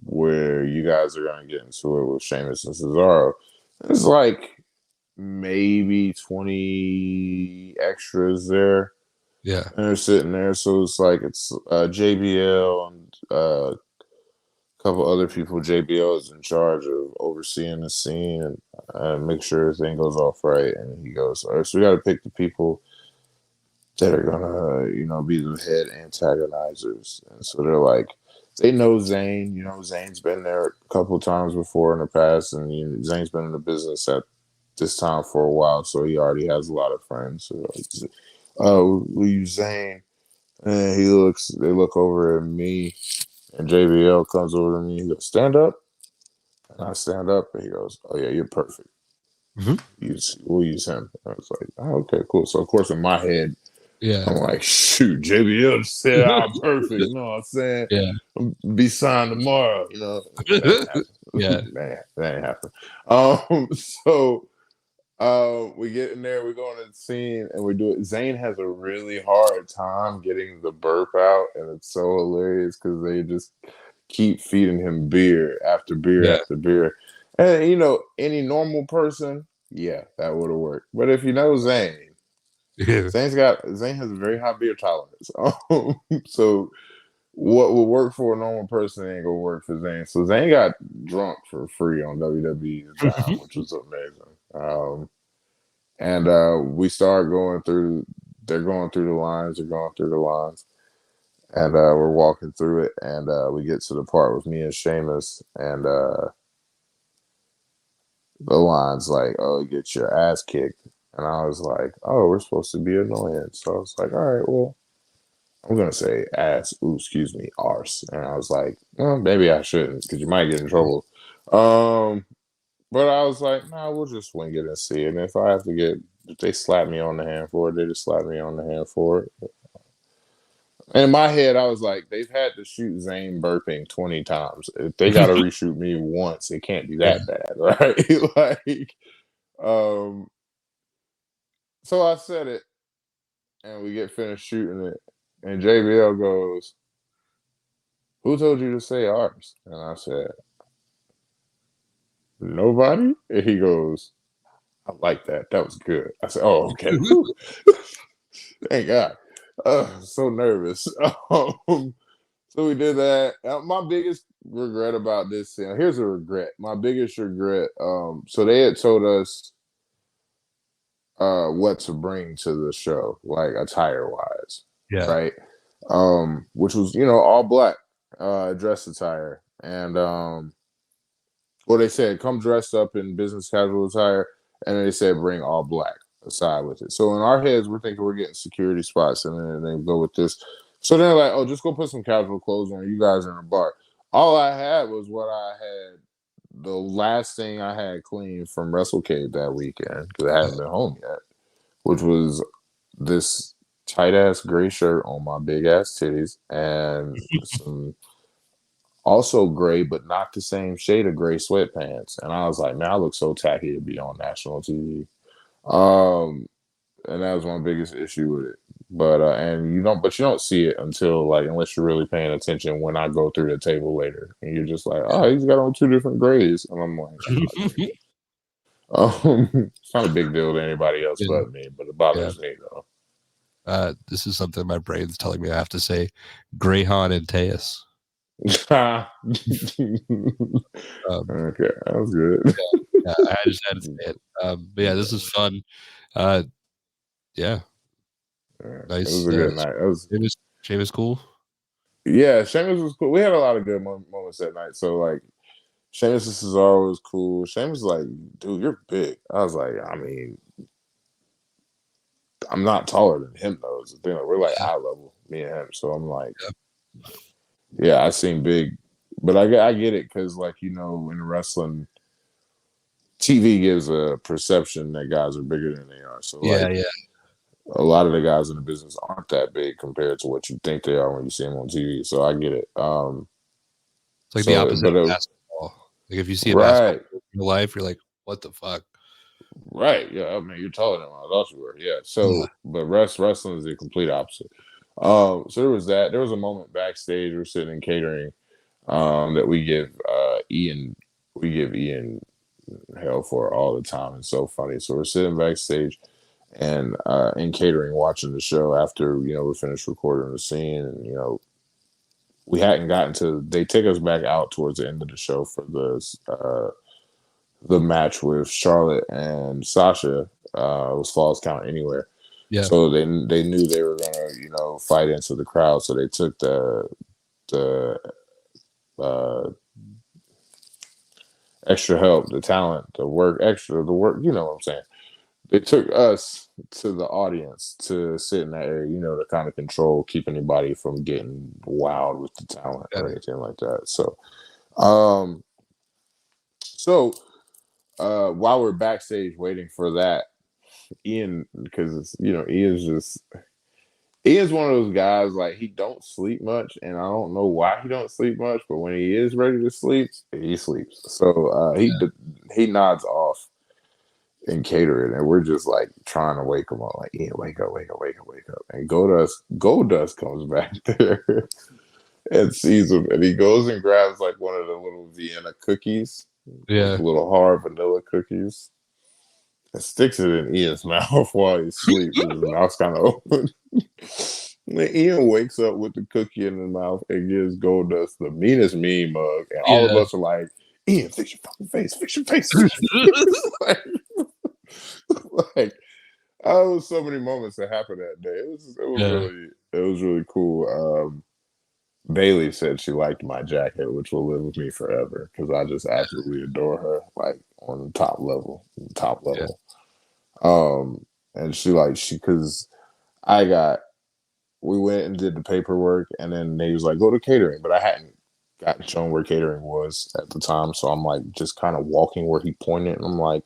where you guys are gonna get into it with Sheamus and Cesaro." It's like maybe 20 extras there, Yeah. and they're sitting there. So it's JBL and a couple other people. JBL is in charge of overseeing the scene and make sure everything goes off right. And he goes, "All right, so we got to pick the people that are gonna, be the head antagonizers." And so they're like, they know Zayn. Zayn's been there a couple times before in the past, and Zayn's been in the business at this time for a while, so he already has a lot of friends. So like, "Oh, we use Zayn." And they look over at me, and JBL comes over to me. He goes, "Stand up." And I stand up, and he goes, "Oh yeah, you're perfect. Mhm. We'll use him." And I was like, "Oh, okay, cool." So of course in my head, Yeah. I'm like, "Shoot, JBL said I'm perfect." You know what I'm saying? Yeah. Be signed tomorrow. That ain't Yeah. happen. That ain't happen. So we get in there, we go on the scene, and we do it. Zayn has a really hard time getting the burp out, and it's so hilarious because they just keep feeding him beer after beer Yeah. after beer. And any normal person, yeah, that would have worked. But if you know Zayn, Yeah. Zayn has a very high beer tolerance. So what would work for a normal person ain't gonna work for Zayn. So Zayn got drunk for free on WWE's dime, which was amazing. And we start going through. They're going through the lines. They're going through the lines, and we're walking through it. And we get to the part with me and Sheamus, and the line's like, "Oh, get your ass kicked." And I was like, "Oh, we're supposed to be annoying." So I was like, "All right, well, I'm gonna say ass. Ooh, excuse me, arse." And I was like, "Well, maybe I shouldn't because you might get in trouble." Um, but I was like, "Nah, we'll just swing it and see." And if they slap me on the hand for it, they just slap me on the hand for it. And in my head, I was like, they've had to shoot Zayn burping 20 times. If they got to reshoot me once, it can't be Yeah. that bad, right? Um, so I said it, and we get finished shooting it, and JBL goes, "Who told you to say ours?" And I said, "Nobody." And he goes, "I like that. That was good." I said, "Oh, okay." Whew. Thank God. So nervous. So we did that. My biggest regret about this thing. Here's a regret. My biggest regret. So they had told us what to bring to the show, like attire wise, Yeah. right? Which was all black dress attire, and well, they said come dressed up in business casual attire, and then they said bring all black aside with it. So in our heads, we're thinking we're getting security spots, and then they go with this. So they're like, "Oh, just go put some casual clothes on. You guys are in a bar." All I had was what I had. The last thing I had clean from WrestleCade that weekend because I hadn't been home yet, which was this tight ass gray shirt on my big ass titties and some also gray, but not the same shade of gray sweatpants. And I was like, man, I look so tacky to be on national TV. Um, and that was my biggest issue with it. But and you don't see it until like unless you're really paying attention when I go through the table later, and you're just like, oh, he's got on 2 different grades, and I'm like, it's not a big deal to anybody else Yeah. but me, but it Yeah. bothers me though. This is something my brain's telling me I have to say. Reyhan Inteus. Okay, that was good. Yeah, I just had to say it. But yeah, this is fun. Yeah, It nice. was a good night. It was, Seamus cool. yeah, Seamus was cool. We had a lot of good moments that night. So like, Seamus Cesaro was cool. Seamus was like, dude, you're big. I was like, I mean, I'm not taller than him though. It's the thing. Like, we're like eye level, me and him. So I'm like, yeah, I seem big, but I get it because like in wrestling, TV gives a perception that guys are bigger than they are. So Yeah, like, yeah. a lot of the guys in the business aren't that big compared to what you think they are when you see them on TV. So I get it. It's like the opposite of basketball. Like if you see a basketball right, in real life, you're like, what the fuck? right, yeah. I mean, you're taller than I thought you were. Yeah. Yeah. So, but wrestling is the complete opposite. So there was that. There was a moment backstage. We're sitting in catering. That we give Ian hell for all the time. It's so funny. So we're sitting backstage and in catering watching the show after we finished recording the scene, and we hadn't gotten to they take us back out towards the end of the show for the match with Charlotte and Sasha. It was Falls Count Anywhere. Yeah. So they knew they were gonna fight into the crowd, so they took the extra help, the talent, the work, you know what I'm saying? They took us to the audience to sit in that area, to kind of control, keep anybody from getting wild with the talent or anything like that. So, while we're backstage waiting for that, Ian, because Ian's one of those guys, like, he don't sleep much, and I don't know why he don't sleep much, but when he is ready to sleep, he sleeps. So he nods off in catering, and we're just like trying to wake him up, like, Ian, wake up, wake up, wake up, wake up. And Goldust comes back there and sees him, and he goes and grabs like one of the little Vienna cookies, Yeah. little hard vanilla cookies, and sticks it in Ian's mouth while he sleeps. His mouth's kind of open. And Ian wakes up with the cookie in his mouth and gives Goldust the meanest mean mug, and all of us are like, Ian, fix your fucking face, fix your face. Like, oh, so many moments that happened that day. It was really cool. Bailey said she liked my jacket, which will live with me forever because I just absolutely adore her, like on the top level. And because we went and did the paperwork, and then they was like, go to catering, but I hadn't gotten shown where catering was at the time, so I'm like just kind of walking where he pointed, and I'm like,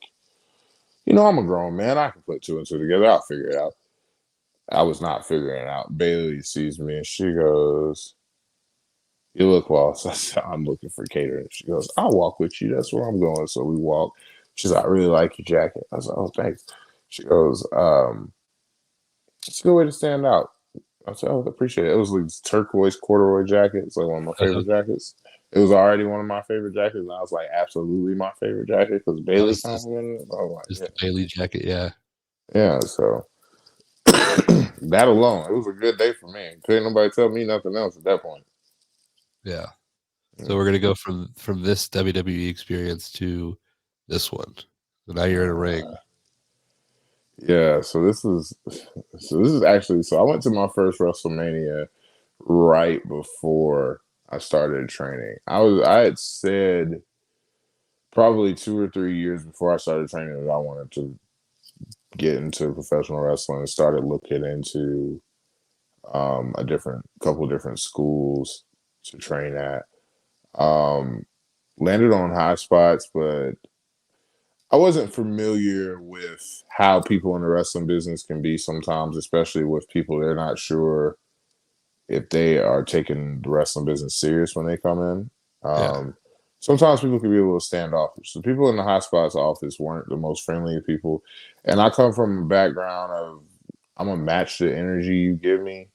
I'm a grown man. I can put 2 and 2 together. I'll figure it out. I was not figuring it out. Bailey sees me and she goes, you look lost. I said, I'm looking for catering. She goes, I'll walk with you. That's where I'm going. So we walk. She's like, I really like your jacket. I was like, oh, thanks. She goes, it's a good way to stand out. I said, oh, I appreciate it. It was like this turquoise corduroy jacket. It's like one of my favorite jackets. It was already one of my favorite jackets, and I was like, absolutely my favorite jacket because Bailey complimented it. I was like, Just the Bailey jacket, yeah. Yeah, so that alone, it was a good day for me. Couldn't nobody tell me nothing else at that point. Yeah. So we're gonna go from this WWE experience to this one. So now you're in a ring. Yeah, so this is actually, so I went to my first WrestleMania right before I started training. I had said probably 2 or 3 years before I started training that I wanted to get into professional wrestling and started looking into a couple different schools to train at. Landed on high spots, but I wasn't familiar with how people in the wrestling business can be sometimes, especially with people they're not sure if they are taking the wrestling business serious when they come in. Sometimes people can be a little standoffish. The people in the high spots office weren't the most friendly of people. And I come from a background of I'm gonna match the energy you give me,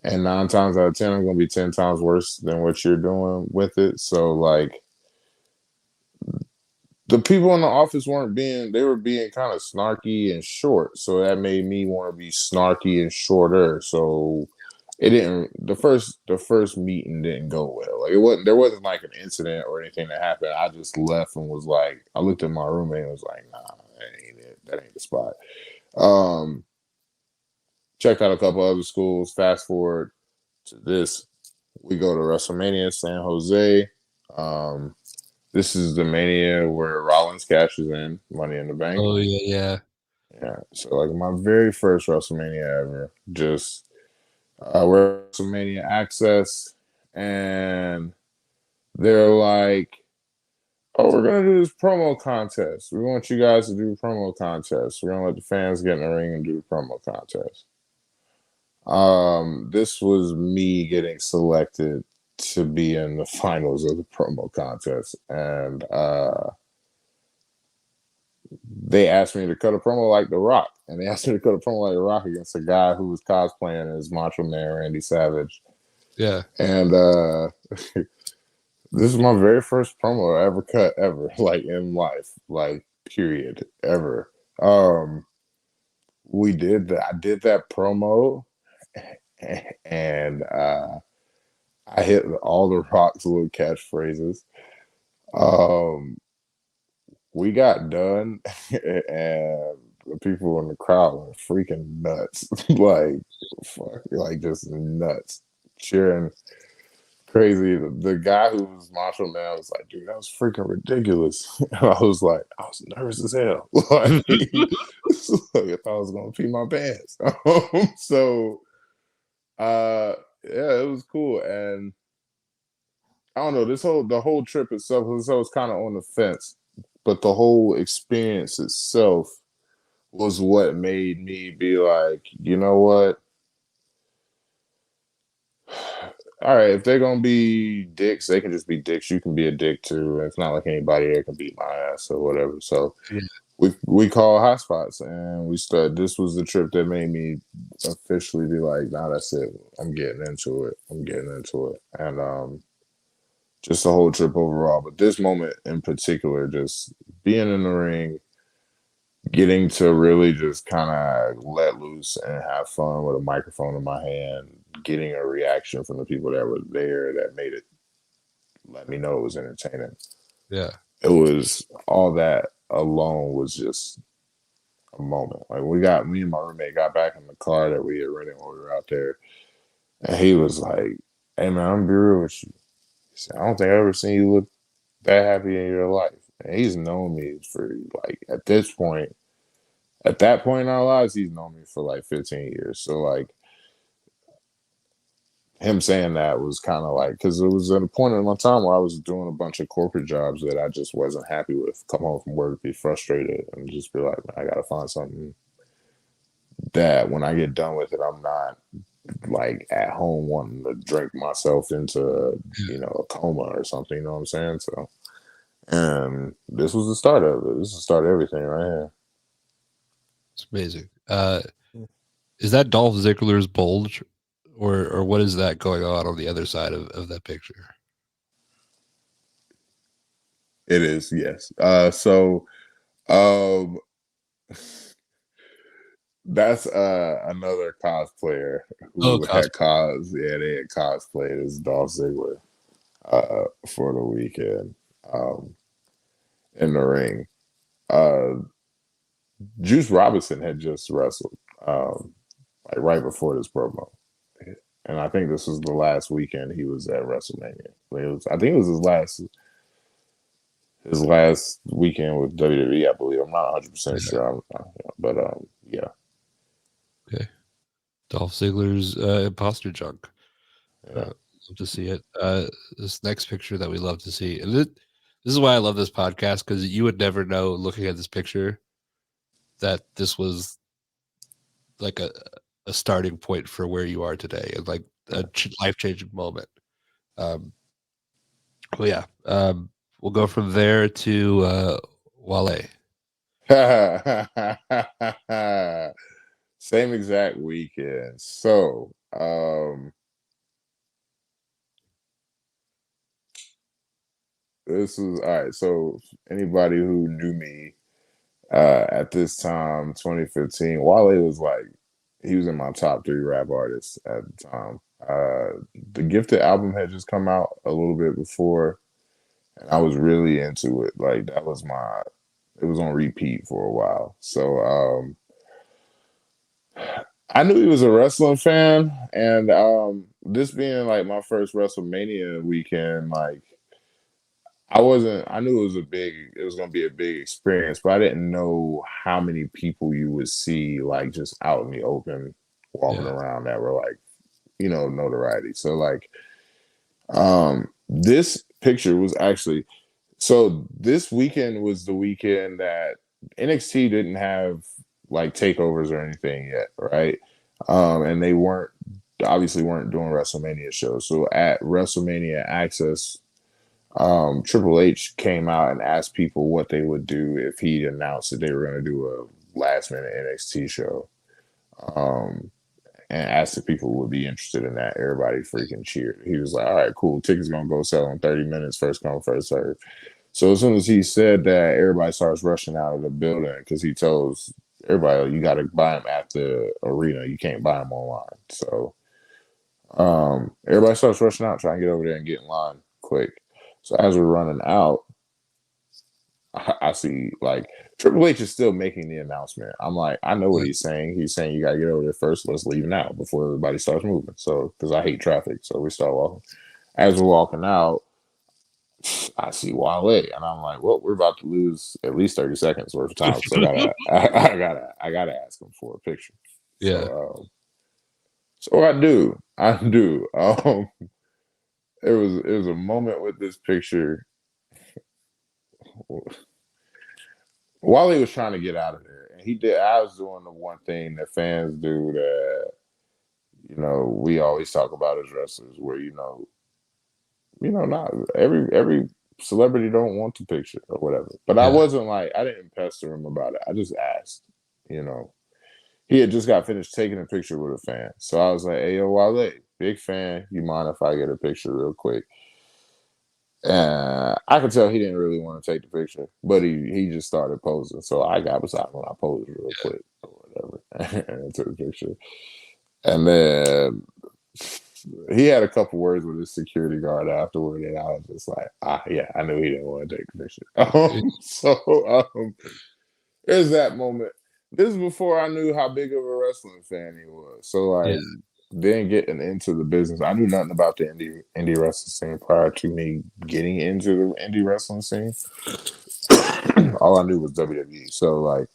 and 9 times out of 10, I'm gonna be 10 times worse than what you're doing with it. So like the people in the office they were being kind of snarky and short. So that made me want to be snarky and shorter. So it didn't the first meeting didn't go well. Like there wasn't like an incident or anything that happened. I just left and was like, I looked at my roommate and was like, nah, that ain't it. That ain't the spot. Um, checked out a couple other schools. Fast forward to this. We go to WrestleMania San Jose. Um, this is the Mania where Rollins cashes in Money in the Bank. Oh yeah, yeah. Yeah. So like my very first WrestleMania ever, just we're at WrestleMania Access, and they're like, "Oh, we're gonna do this promo contest. We want you guys to do a promo contest. We're gonna let the fans get in the ring and do the promo contest." This was me getting selected to be in the finals of the promo contest, and they asked me to cut a promo like The Rock, and they asked me to cut a promo like The Rock against a guy who was cosplaying as Macho Man Randy Savage. Yeah. And this is my very first promo I ever cut ever, like in life, like period, ever. We did that. I did that promo, and I hit all the Rock's little catchphrases. Um, we got done, and the people in the crowd were freaking nuts, like fuck, like just nuts, cheering crazy. The guy who was Macho Man was like, "Dude, that was freaking ridiculous." And I was like, I was nervous as hell, like, like I thought I was gonna pee my pants. So, yeah, it was cool, and I don't know, the whole trip itself was kind of on the fence, but the whole experience itself was what made me be like, you know what? All right, if they're gonna be dicks, they can just be dicks. You can be a dick too. It's not like anybody there can beat my ass or whatever. So Yeah. we call hotspots, and we started. This was the trip that made me officially be like, nah, that's it. I'm getting into it. I'm getting into it, and just the whole trip overall. But this moment in particular, just being in the ring, getting to really just kind of let loose and have fun with a microphone in my hand, getting a reaction from the people that were there that made it let me know it was entertaining. Yeah. It was all that alone was just a moment. Like me and my roommate got back in the car that we had rented when we were out there, and he was like, "Hey man, I'm gonna be real with you. He said, I don't think I've ever seen you look that happy in your life." And he's known me for like at that point in our lives, he's known me for like 15 years. So like him saying that was kind of like, because it was at a point in my time where I was doing a bunch of corporate jobs that I just wasn't happy with. Come home from work, be frustrated, and just be like, man, I gotta find something that when I get done with it, I'm not like at home wanting to drink myself into a coma or something. You know what I'm saying? So, and this was the start of it. This is the start of everything right here. It's amazing. Is that Dolph Ziggler's bulge, or what is that going on the other side of that picture? It is, yes. So um that's another cosplayer Oh, who cosplay. they had cosplayed as Dolph Ziggler for the weekend um in the ring. Uh Juice Robinson had just wrestled like right before this promo. And I think this was the last weekend he was at WrestleMania. I think it was his last weekend with WWE, I believe. I'm not 100% Yeah. sure. But yeah. Okay. Dolph Ziggler's imposter junk. Yeah. Love to see it. This next picture that we love to see, and this is why I love this podcast, because you would never know looking at this picture that this was like a starting point for where you are today, and like a life changing moment. Um, well, yeah, we'll go from there to Wale. Same exact weekend. So, this was all right. So, anybody who knew me at this time, 2015, Wale was like, he was in my top three rap artists at the time. The Gifted album had just come out a little bit before, and I was really into it. Like that was it was on repeat for a while. So I knew he was a wrestling fan, and this being like my first WrestleMania weekend, like I knew it was gonna be a big experience, but I didn't know how many people you would see like just out in the open walking Yeah. around that were like, notoriety. So like this picture was actually so this weekend was the weekend that NXT didn't have like takeovers or anything yet, right? And they weren't doing WrestleMania shows. So at WrestleMania Access, Triple H came out and asked people what they would do if he announced that they were going to do a last minute NXT show. Um, and asked if people would be interested in that. Everybody freaking cheered. He was like, all right, cool. Tickets going to go sell in 30 minutes, first come, first serve. So as soon as he said that, everybody starts rushing out of the building because he tells everybody, you got to buy them at the arena. You can't buy them online. So everybody starts rushing out, trying to get over there and get in line quick. So as we're running out, I see like Triple H is still making the announcement. I'm like, I know what he's saying. He's saying you got to get over there first. Let's leave now before everybody starts moving. So because I hate traffic, so we start walking. As we're walking out, I see Wale, and I'm like, well, we're about to lose at least 30 seconds worth of time because I gotta ask him for a picture. Yeah. So I do. It was a moment with this picture. Wally was trying to get out of there, and he did. I was doing the one thing that fans do that we always talk about as wrestlers, where not every celebrity don't want the picture or whatever. But I Yeah. wasn't like I didn't pester him about it. I just asked. You know, he had just got finished taking a picture with a fan, so I was like, "Hey, yo, Wale, big fan. You mind if I get a picture real quick?" I could tell he didn't really want to take the picture, but he just started posing. So I got beside him and I posed real quick or whatever and took the picture. And then he had a couple words with his security guard afterward, and I was just like, yeah, I knew he didn't want to take the picture. There's that moment. This is before I knew how big of a wrestling fan he was. So Yeah. like then getting into the business, I knew nothing about the indie wrestling scene prior to me getting into the indie wrestling scene. All I knew was WWE. So like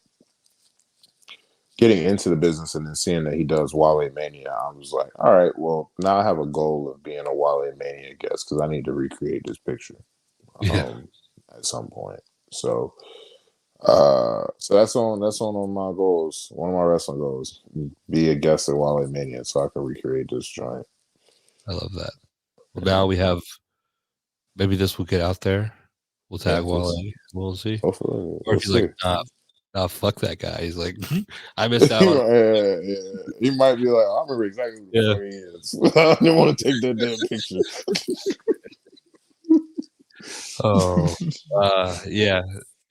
getting into the business and then seeing that he does Wale Mania, I was like, all right, well now I have a goal of being a Wale Mania guest because I need to recreate this picture Yeah. at some point. So so that's on my goals. One of my wrestling goals: be a guest at Wale Mania, so I can recreate this joint. I love that. Well, now we have maybe this will get out there. We'll Yeah, tag Wale. We'll see. hopefully, Or we'll if you're like, see. nah, fuck that guy. He's like, I missed out on. He might be like, I remember exactly what the Yeah. fuck he is. I didn't want to take that damn picture. Oh, yeah.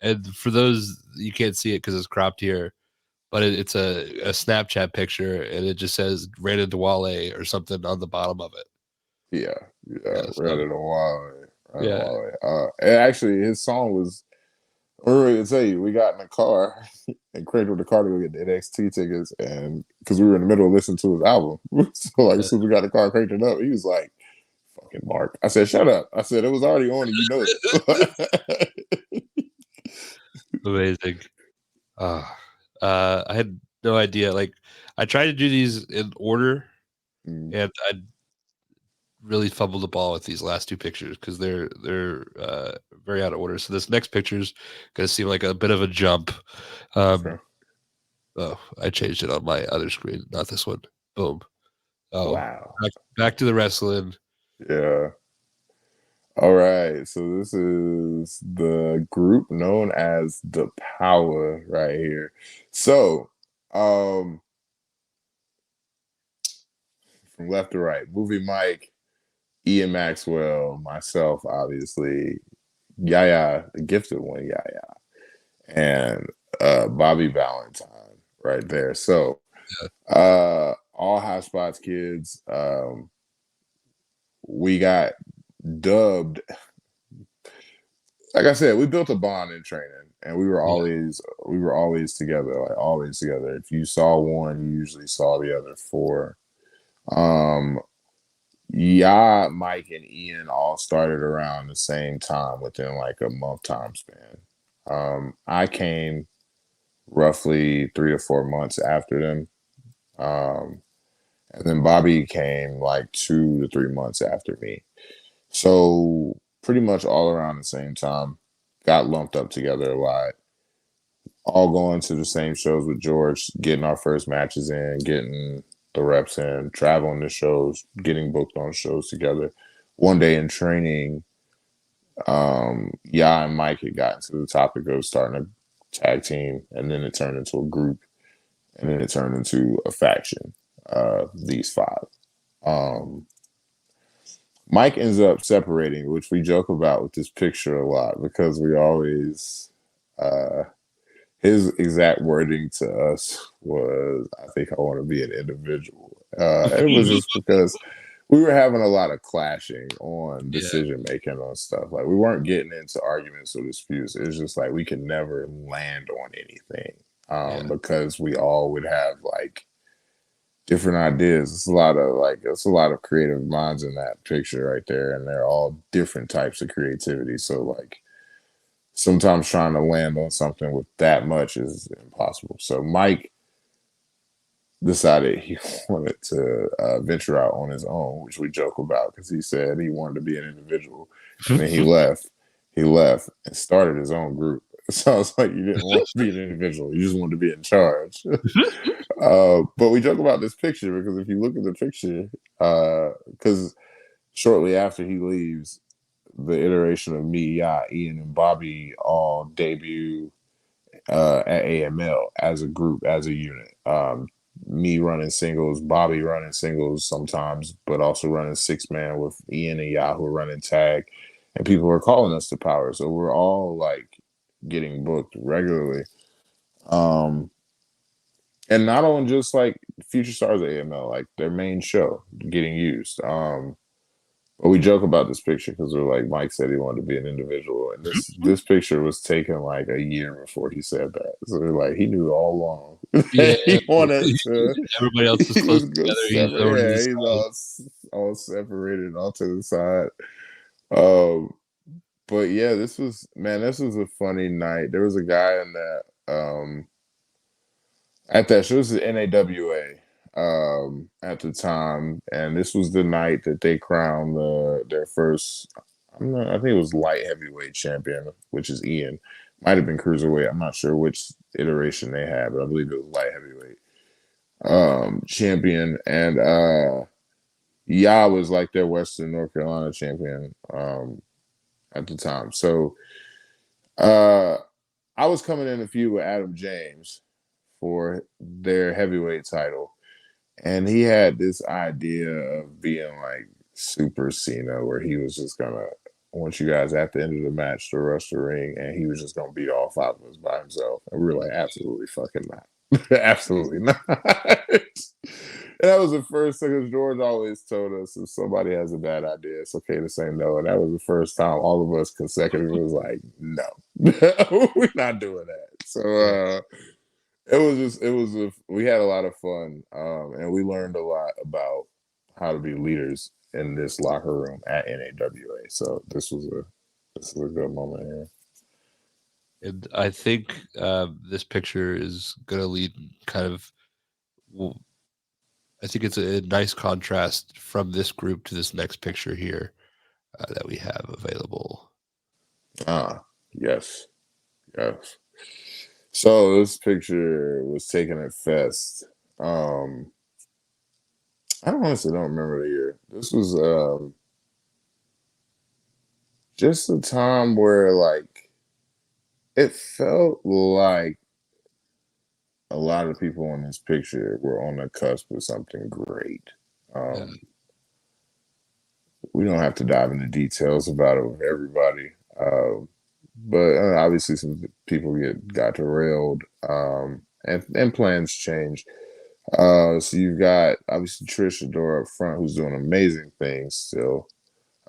And for those you can't see it because it's cropped here, but it's a Snapchat picture, and it just says "ran into Wale" or something on the bottom of it. Yeah, Yeah. read So it a while. yeah. And actually, his song was. I'm ready to tell you, we got in the car and cranked with the car to go get the NXT tickets, and because we were in the middle of listening to his album, so like as soon as we got the car cranked it up, he was like, "Fucking Mark." I said, "Shut up." I said, "It was already on, and you know this." Amazing. Uh, I had no idea. Like, I tried to do these in order, Mm, and I really fumbled the ball with these last two pictures because they're very out of order. So this next picture is gonna seem like a bit of a jump. Um, okay. oh, I changed it on my other screen, not this one. Boom. Oh, Wow. back to the wrestling. Yeah. All right. So this is the group known as the Power right here. So, um, from left to right. Movie Mike, Ian Maxwell, myself, obviously, Yaya, the gifted one, Yaya, and Bobby Valentine right there. So all High Spots kids. We got dubbed. Like I said, we built a bond in training, and we were always together, like always together. If you saw one, you usually saw the other four. Um, yeah, Mike and Ian all started around the same time within like a month time span. I came roughly 3 to 4 months after them. Um, and then Bobby came like 2 to 3 months after me. So pretty much all around the same time, got lumped up together a lot. All going to the same shows with George, getting our first matches in, getting the reps in, traveling to shows, getting booked on shows together. One day in training, yeah, and Mike had gotten to the topic of starting a tag team, and then it turned into a group, and then it turned into a faction. These five. Um, Mike ends up separating, which we joke about with this picture a lot because we always his exact wording to us was, I think I want to be an individual. And it was just because we were having a lot of clashing on Yeah. decision making on stuff. Like we weren't getting into arguments or disputes. It was just like we could never land on anything because we all would have like different ideas. It's a lot of creative minds in that picture right there, and they're all different types of creativity. So like sometimes trying to land on something with that much is impossible. So Mike decided he wanted to venture out on his own, which we joke about because he said he wanted to be an individual, and then he left. He left and started his own group. It sounds like you didn't want to be an individual; you just wanted to be in charge. But we joke about this picture because if you look at the picture, because shortly after he leaves, the iteration of me, yeah, Ian, and Bobby all debut at AML as a group, as a unit. Me running singles, Bobby running singles sometimes, but also running 6-man with Ian and Yahoo running tag. And people are calling us the power. So we're all like getting booked regularly. And not on just like Future Stars of AML, like their main show getting used. But we joke about this picture because we're like, Mike said he wanted to be an individual, and this picture was taken like a year before he said that. So we're like, he knew all along Yeah. that he wanted to. Everybody else is He close was going to together. He's separate. over to the Yeah, he's all separated, all to the side. Um, but yeah, this was a funny night. There was a guy in that. At that show, this is NAWA at the time, and this was the night that they crowned their first. I think it was light heavyweight champion, which is Ian. Might have been cruiserweight. I'm not sure which iteration they had, but I believe it was light heavyweight champion. And Ya was like their Western North Carolina champion at the time. So I was coming in a feud with Adam James for their heavyweight title. And he had this idea of being like Super Cena, where he was just gonna want you guys at the end of the match to rush the ring, and he was just gonna beat all five of us by himself. And we were like, absolutely fucking not. Absolutely not. And that was the first thing, because George always told us if somebody has a bad idea, it's okay to say no. And that was the first time all of us consecutively was like, no, we're not doing that. So we had a lot of fun, and we learned a lot about how to be leaders in this locker room at NAWA. So this was a good moment here. And I think this picture is going to lead kind of. I think it's a nice contrast from this group to this next picture here that we have available. Yes. So this picture was taken at Fest. I honestly don't remember the year. This was just a time where like it felt like a lot of people in this picture were on the cusp of something great. Yeah. Um, we don't have to dive into details about it with everybody. But obviously some people got derailed, and plans change. So you've got obviously Trish Adora up front, who's doing amazing things still,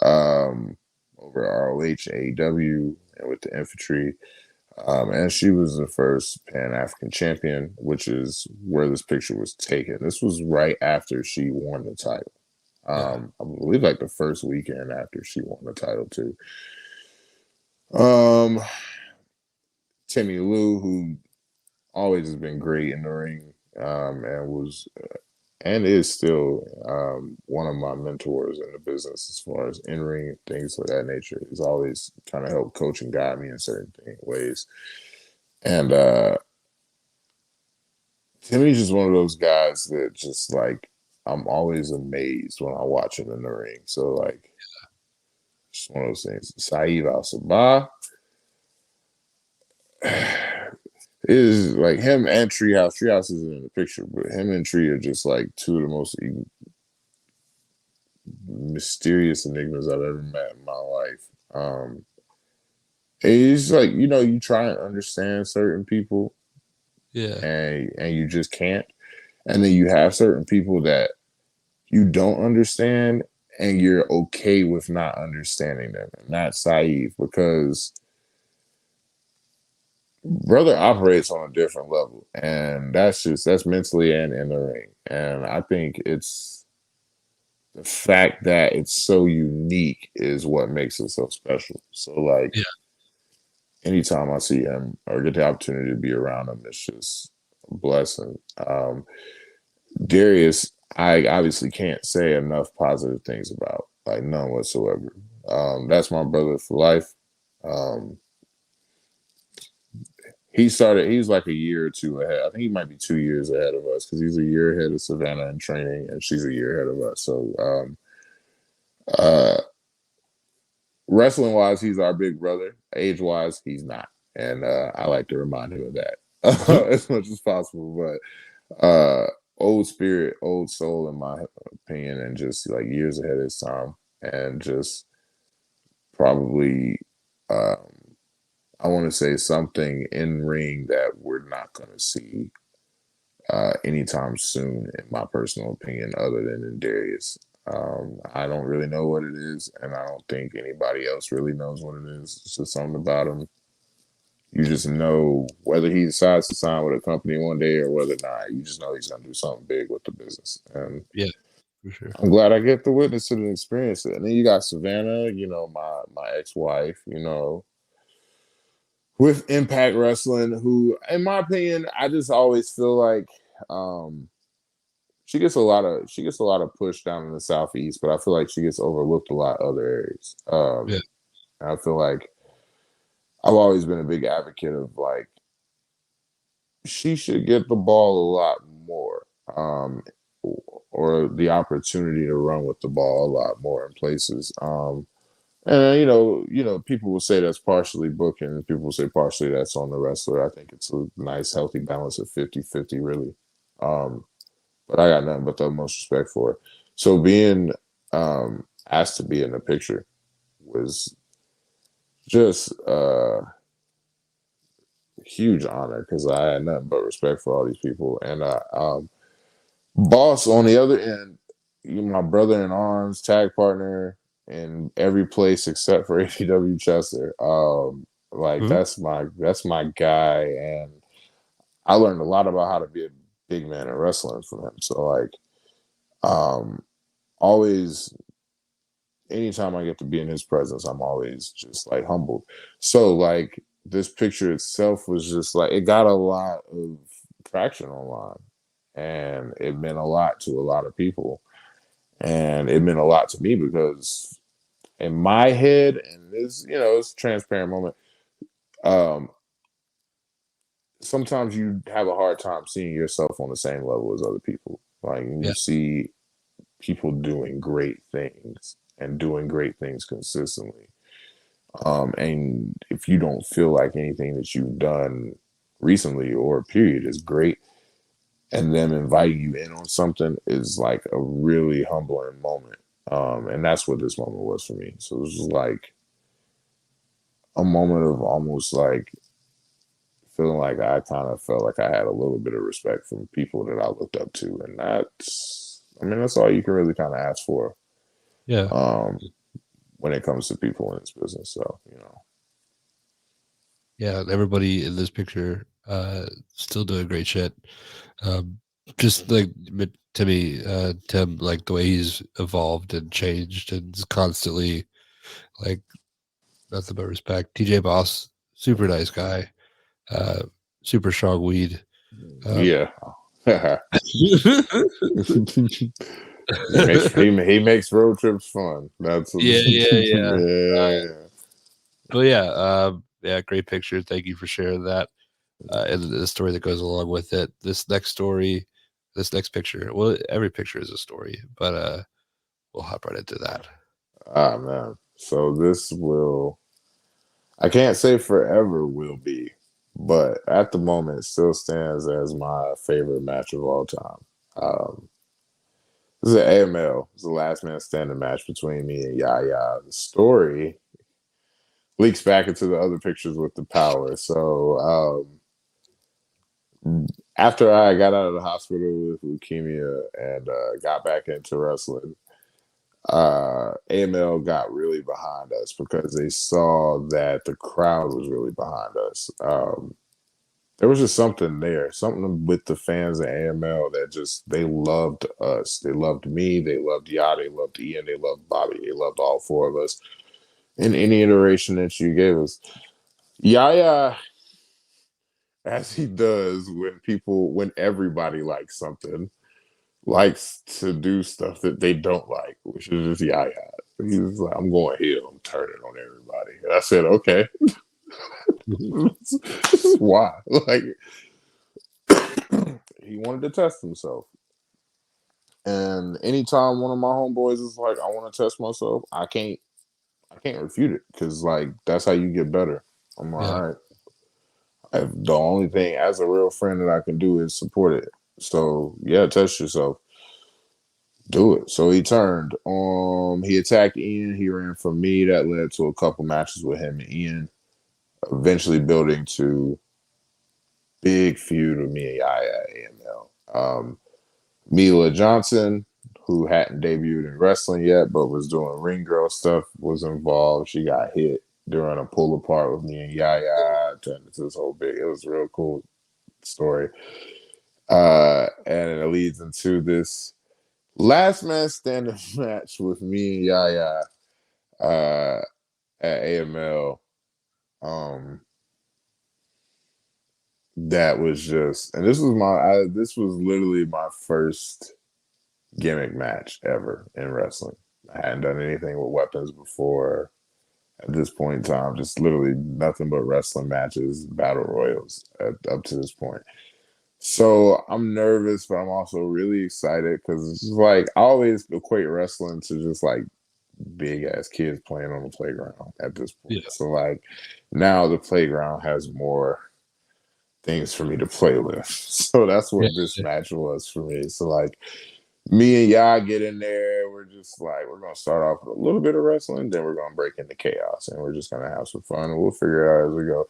um, over ROH, AEW, and with the infantry. And she was the first Pan African champion, which is where this picture was taken. This was right after she won the title. Yeah. I believe like the first weekend after she won the title too. Um, Timmy Lou, who always has been great in the ring, and was and is still one of my mentors in the business as far as in ring things of that nature. He's always kind of helped coach and guide me in certain ways. And Timmy's just one of those guys that just like I'm always amazed when I watch him in the ring. So like, just one of those things. Saeed Al Sabah is like him and Treehouse. Treehouse isn't in the picture, but him and Tree are just like two of the most mysterious enigmas I've ever met in my life. It's like you try and understand certain people, Yeah. and you just can't. And then you have certain people that you don't understand, and you're okay with not understanding them. And that's Saeed, because brother operates on a different level, and that's mentally and in the ring. And I think it's the fact that it's so unique is what makes it so special. So like, Yeah. anytime I see him or get the opportunity to be around him, it's just a blessing. Darius, I obviously can't say enough positive things about, like none whatsoever. That's my brother for life. Um, he's like a year or two ahead. I think he might be 2 years ahead of us because he's a year ahead of Savannah in training, and she's a year ahead of us. So, uh, wrestling wise, he's our big brother. Age wise, he's not. And I like to remind him of that as much as possible. But old spirit, old soul, in my opinion, and just like years ahead of his time, and just probably, um, I want to say something in ring that we're not going to see anytime soon, in my personal opinion, other than in Darius. I don't really know what it is, and I don't think anybody else really knows what it is. It's just something about him. You just know whether he decides to sign with a company one day or whether not. You just know he's gonna do something big with the business, and Yeah. For sure. I'm glad I get to witness it and experience it. And then you got Savannah, my ex-wife, with Impact Wrestling, who, in my opinion, I just always feel like um, she gets a lot of push down in the southeast, but I feel like she gets overlooked a lot in other areas. Yeah. I feel like I've always been a big advocate of like she should get the ball a lot more, or the opportunity to run with the ball a lot more in places. And people will say that's partially booking, people will say partially that's on the wrestler. I think it's a nice, healthy balance of 50-50, really. Um, but I got nothing but the most respect for it. So being asked to be in the picture was just a huge honor, because I had nothing but respect for all these people. And Boss, on the other end, my brother in arms, tag partner in every place except for APW Chester. Like Mhm. that's my guy, and I learned a lot about how to be a big man in wrestling from him. So like, um, always, anytime I get to be in his presence, I'm always just like humbled. So like, this picture itself was just like, it got a lot of traction online, and it meant a lot to a lot of people, and it meant a lot to me because in my head, and it's a transparent moment. Um, Sometimes you have a hard time seeing yourself on the same level as other people. Like, Yeah. you see people doing great things and doing great things consistently. And if you don't feel like anything that you've done recently or period is great, and them inviting you in on something is like a really humbling moment. And that's what this moment was for me. So it was just like a moment of almost like feeling like I kind of felt like I had a little bit of respect from people that I looked up to. And that's all you can really kind of ask for Yeah. when it comes to people in this business. So, Yeah. Everybody in this picture still doing great shit. Um, just like to me, Tim, like the way he's evolved and changed and is constantly like nothing but respect. TJ Boss, super nice guy, uh, super strong weed. Um, yeah. he makes road trips fun. That's yeah. yeah. But yeah, yeah, great picture. Thank you for sharing that. And the story that goes along with it. This next picture. Well, every picture is a story, but we'll hop right into that. Ah man. So this will I can't say forever will be, but at the moment it still stands as my favorite match of all time. Um, this is an AML. It's the last man standing match between me and Yaya. The story leaks back into the other pictures with the power. So after I got out of the hospital with leukemia and got back into wrestling, AML got really behind us because they saw that the crowd was really behind us. There was just something there, something with the fans at AML that just they loved us. They loved me. They loved Ya. They loved Ian. They loved Bobby. They loved all four of us in any iteration that you gave us. Yaya, as he does when everybody likes something, likes to do stuff that they don't like, which is just Yaya. He's like, I'm going heel. I'm turning on everybody. And I said, okay. This is why. Like, he wanted to test himself. And anytime one of my homeboys is like, I want to test myself, I can't refute it because like that's how you get better. I'm like, Yeah, all right. The only thing as a real friend that I can do is support it. So yeah, test yourself. Do it. So he turned. He attacked Ian. He ran from me. That led to a couple matches with him and Ian, eventually building to big feud with me and Yaya at AML. Mila Johnson, who hadn't debuted in wrestling yet, but was doing ring girl stuff, was involved. She got hit during a pull apart with me and Yaya. Turned into this whole big. It was a real cool story. And it leads into this last man standing match with me and Yaya at AML. That was just, and this was literally my first gimmick match ever in wrestling. I hadn't done anything with weapons before. At this point in time, just literally nothing but wrestling matches, battle royals up to this point. So I'm nervous, but I'm also really excited because it's just like I always equate wrestling to just like big ass kids playing on the playground at this yeah, point. So like now the playground has more things for me to play with. So that's yeah, what this match was for me. So like me and y'all get in there. We're just like we're gonna start off with a little bit of wrestling, then we're gonna break into chaos, and we're just gonna have some fun, and we'll figure it out as we go.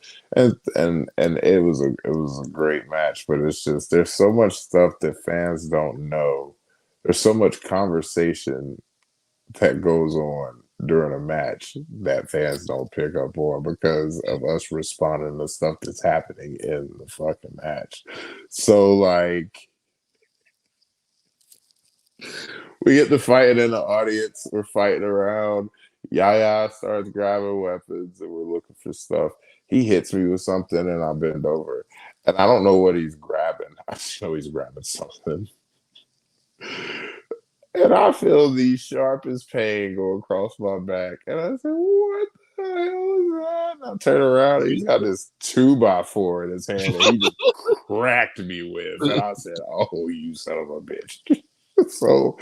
And it was a great match, but it's just there's so much stuff that fans don't know. There's so much conversation that goes on during a match that fans don't pick up on because of us responding to stuff that's happening in the fucking match. So like we get to fighting in the audience. We're fighting around. Yaya starts grabbing weapons and we're looking for stuff. He hits me with something and I bend over. And I don't know what he's grabbing. I just know he's grabbing something. And I feel the sharpest pain go across my back. And I said, what the hell is that? And I turn around. He's got this 2x4 in his hand that he just cracked me with. And I said, oh, you son of a bitch. so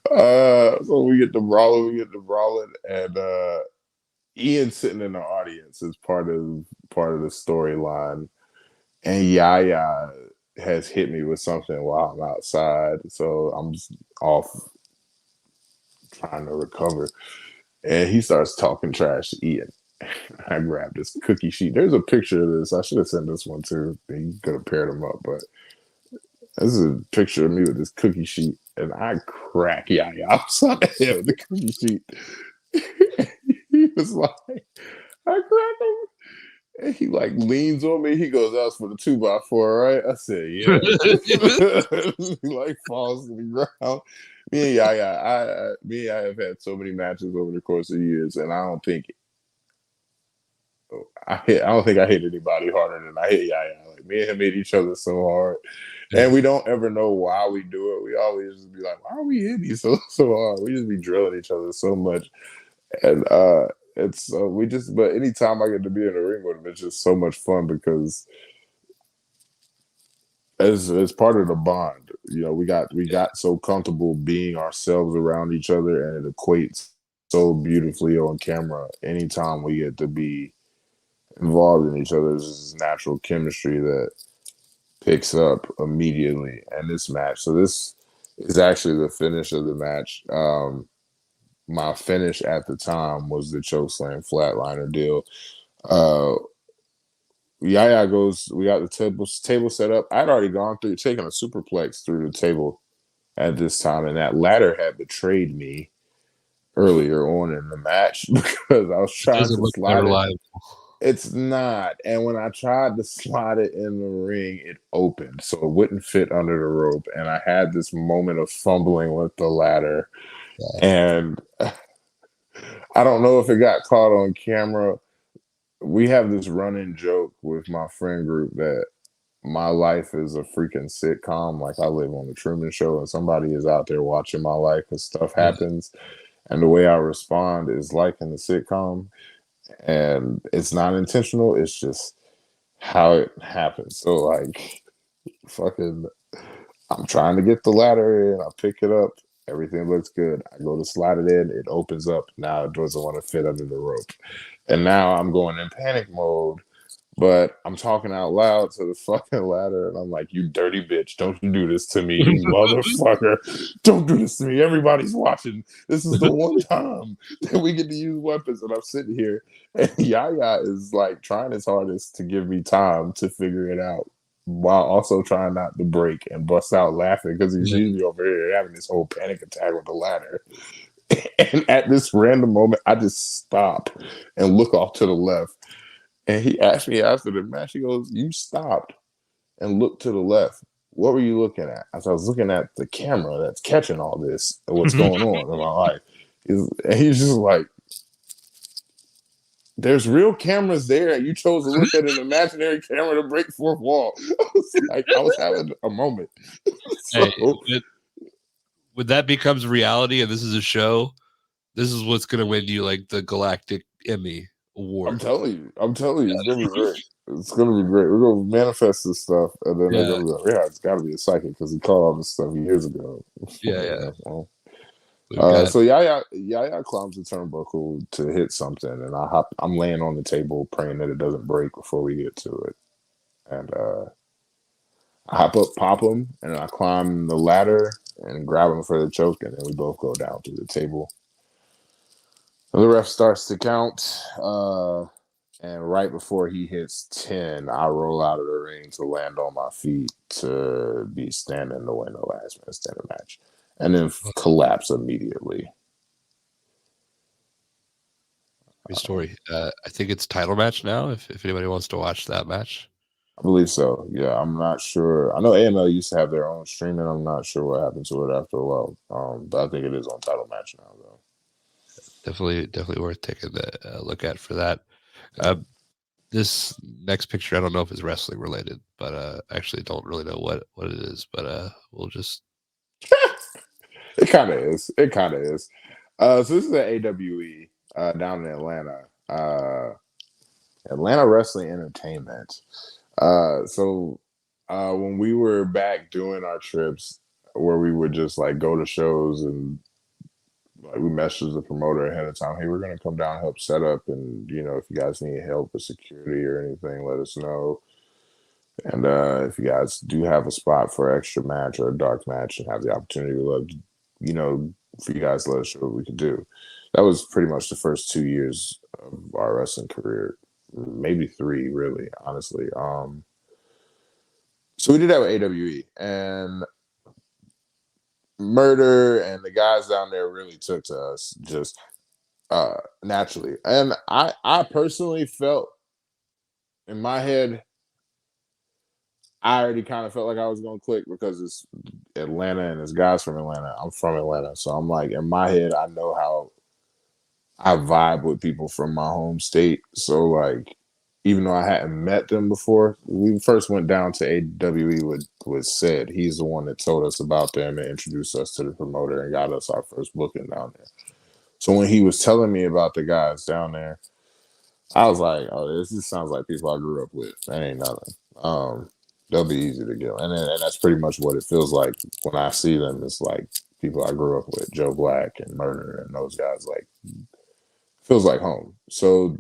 so we get to brawling, and Ian sitting in the audience is part of the storyline, and Yaya. has hit me with something while I'm outside, so I'm just off trying to recover. And he starts talking trash to Ian. I grabbed this cookie sheet. There's a picture of this. I should have sent this one too. You could have paired them up, but this is a picture of me with this cookie sheet, and I crack Yaya upside the head with the cookie sheet. He was like, I crack him. And he like leans on me. He goes, "That's for the 2x4, right?" I said, "Yeah." He like falls to the ground. Me and Yaya have had so many matches over the course of years, and I don't think I hit anybody harder than I hit Yaya. Like me and him hit each other so hard, and we don't ever know why we do it. We always just be like, "Why are we hitting so hard?" We just be drilling each other so much, and it's we just. But anytime I get to be in the ring with him, it's just so much fun because as part of the bond, we got so comfortable being ourselves around each other, and it equates so beautifully on camera. Anytime we get to be involved in each other, there's this natural chemistry that picks up immediately in this match. So this is actually the finish of the match. My finish at the time was the chokeslam flatliner deal. Uh, Yaya goes, we got the table set up. I'd already gone through taking a superplex through the table at this time, and that ladder had betrayed me earlier on in the match because I was It trying doesn't to look that slide it. reliable. It's not. And when I tried to slide it in the ring, it opened. So it wouldn't fit under the rope. And I had this moment of fumbling with the ladder. Yeah. And I don't know if it got caught on camera. We have this running joke with my friend group that my life is a freaking sitcom. Like I live on the Truman Show and somebody is out there watching my life because stuff Yeah. happens. And the way I respond is like in the sitcom. And it's not intentional. It's just how it happens. So like fucking I'm trying to get the ladder in, I pick it up, everything looks good. I go to slide it in, it opens up. Now it doesn't want to fit under the rope. And now I'm going in panic mode, but I'm talking out loud to the fucking ladder, and I'm like, "You dirty bitch! Don't you do this to me, you motherfucker! Don't do this to me! Everybody's watching. This is the one time that we get to use weapons." And I'm sitting here, and Yaya is like trying his hardest to give me time to figure it out, while also trying not to break and bust out laughing because he sees me over here having this whole panic attack with the ladder. And at this random moment, I just stop and look off to the left. And he asked me after the match, he goes, "You stopped and looked to the left. What were you looking at?" I said, "I was looking at the camera that's catching all this, what's going on in my life." And he's just like, "There's real cameras there. You chose to look at an imaginary camera to break fourth wall." I was like, I was having a moment. Hey, So when that becomes reality and this is a show, this is what's gonna win you like the Galactic Emmy Award. I'm telling you, it's gonna be great. It's gonna be great. We're gonna manifest this stuff, and then they're Yeah, gonna be like, "Yeah, it's got to be a psychic because he caught all this stuff years ago." yeah, yeah. Yeah, well, We've got so Yaya climbs the turnbuckle to hit something, and I'm laying on the table praying that it doesn't break before we get to it. And I hop up, pop him, and I climb the ladder and grab him for the choke, and then we both go down to the table. And the ref starts to count, and right before he hits 10, I roll out of the ring to land on my feet to be standing to win the last man standing match, and then collapse immediately. great story. I think it's title match now. If anybody wants to watch that match, I believe so. Yeah, I'm not sure. I know AML used to have their own streaming. I'm not sure what happened to it after a while. But I think it is on title match now, though. definitely worth taking a look at for that. Uh, this next picture, I don't know if it's wrestling related, but I actually don't really know what it is. But we'll just It kind of is. It kind of is. So this is at AWE down in Atlanta. Atlanta Wrestling Entertainment. When we were back doing our trips where we would just like go to shows and like we messaged the promoter ahead of time, "Hey, we're gonna come down and help set up, and if you guys need help with security or anything, let us know." And if you guys do have a spot for an extra match or a dark match and have the opportunity, we love, for you guys to let us know what we can do. That was pretty much the first 2 years of our wrestling career, maybe three, really, honestly. So we did that with AWE, and Murder and the guys down there really took to us just naturally. And I personally felt in my head, I already kind of felt like I was gonna click because it's Atlanta and it's guys from Atlanta. I'm from Atlanta, so I'm like in my head, I know how I vibe with people from my home state. So like, even though I hadn't met them before, we first went down to AWE with Sid. He's the one that told us about them and introduced us to the promoter and got us our first booking down there. So when he was telling me about the guys down there, I was like, "Oh, this just sounds like people I grew up with. That ain't nothing. They'll be easy to get." And that's pretty much what it feels like when I see them. It's like people I grew up with, Joe Black and Murder and those guys. Like feels like home. So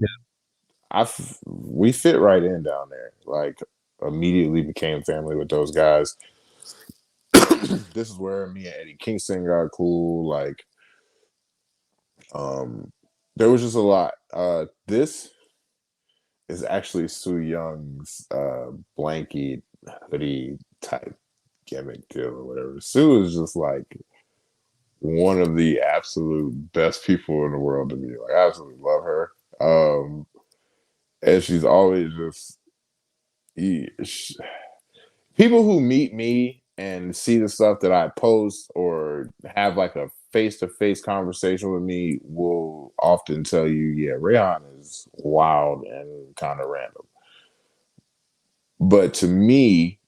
we fit right in down there. Like immediately became family with those guys. This is where me and Eddie Kingston got cool. Like, there was just a lot. This is actually Sue Young's blankie hoodie type gimmick deal or whatever. Sue is just like one of the absolute best people in the world to me. Like, I absolutely love her. And she's always just people who meet me and see the stuff that I post or have like a face-to-face conversation with me will often tell you, yeah, Reyhan is wild and kind of random. But to me,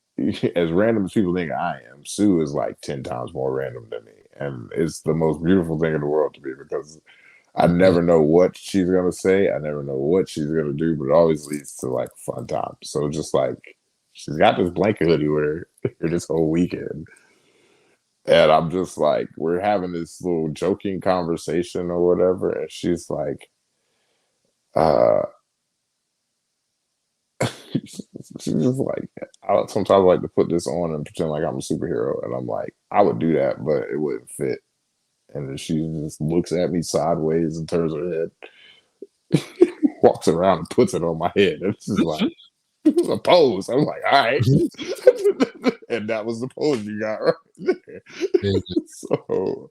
as random as people think I am, Sue is like 10 times more random than me. And it's the most beautiful thing in the world to me because I never know what she's gonna say. I never know what she's gonna do, but it always leads to like fun time. So just like she's got this blanket hoodie with her this whole weekend. And I'm just like, we're having this little joking conversation or whatever, and she's like, uh she's just like, I sometimes like to put this on and pretend like I'm a superhero. And I'm like, I would do that, but it wouldn't fit. And then she just looks at me sideways and turns her head, walks around and puts it on my head. And it's just like, it's a pose. I'm like, all right. And that was the pose you got right there. So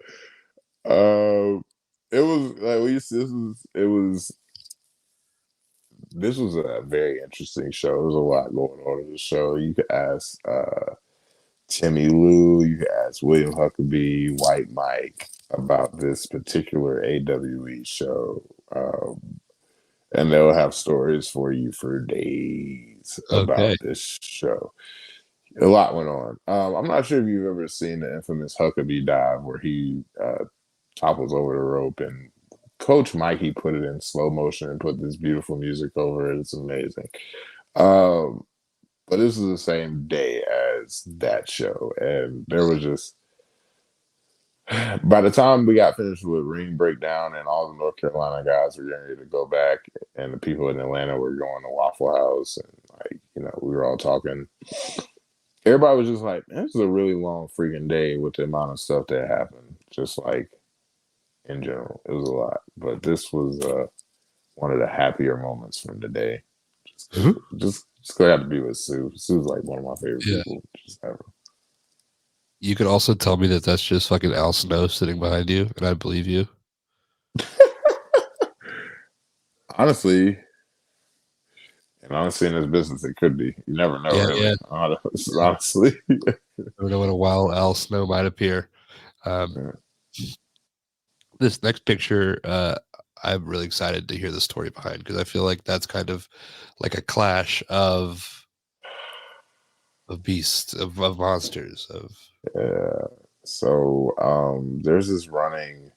it was like this was a very interesting show. There was a lot going on in the show. You could ask Timmy Lou, you could ask William Huckabee, White Mike about this particular AWE show. And they'll have stories for you for days Okay. about this show. A lot went on. I'm not sure if you've ever seen the infamous Huckabee dive where he topples over the rope and Coach Mikey put it in slow motion and put this beautiful music over it. It's amazing. But this is the same day as that show. And there was just, by the time we got finished with Ring Breakdown and all the North Carolina guys were getting ready to go back, and the people in Atlanta were going to Waffle House, and like, we were all talking. Everybody was just like, "This is a really long freaking day with the amount of stuff that happened." Just like in general, it was a lot. But this was one of the happier moments from the day. Just glad to be with Sue. Sue's like one of my favorite Yeah. people just ever. You could also tell me that that's just fucking Al Snow sitting behind you, and I believe you. Honestly, in this business, it could be. You never know, Yeah, really. yeah. Honestly. I don't know what a wild Al Snow might appear. Yeah. This next picture, I'm really excited to hear the story behind because I feel like that's kind of like a clash of beasts, of monsters, of Yeah. So there's this running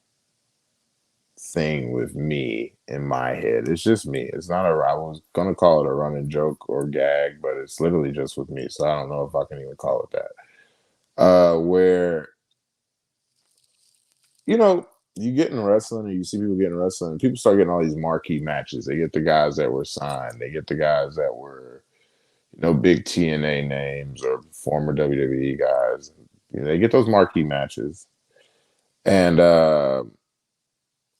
thing with me in my head. It's just me. It's not I was gonna call it a running joke or gag, but it's literally just with me. So I don't know if I can even call it that. Where you get in wrestling and you see people getting wrestling and people start getting all these marquee matches. They get the guys that were signed. They get the guys that were, no big TNA names or former WWE guys. They get those marquee matches, and I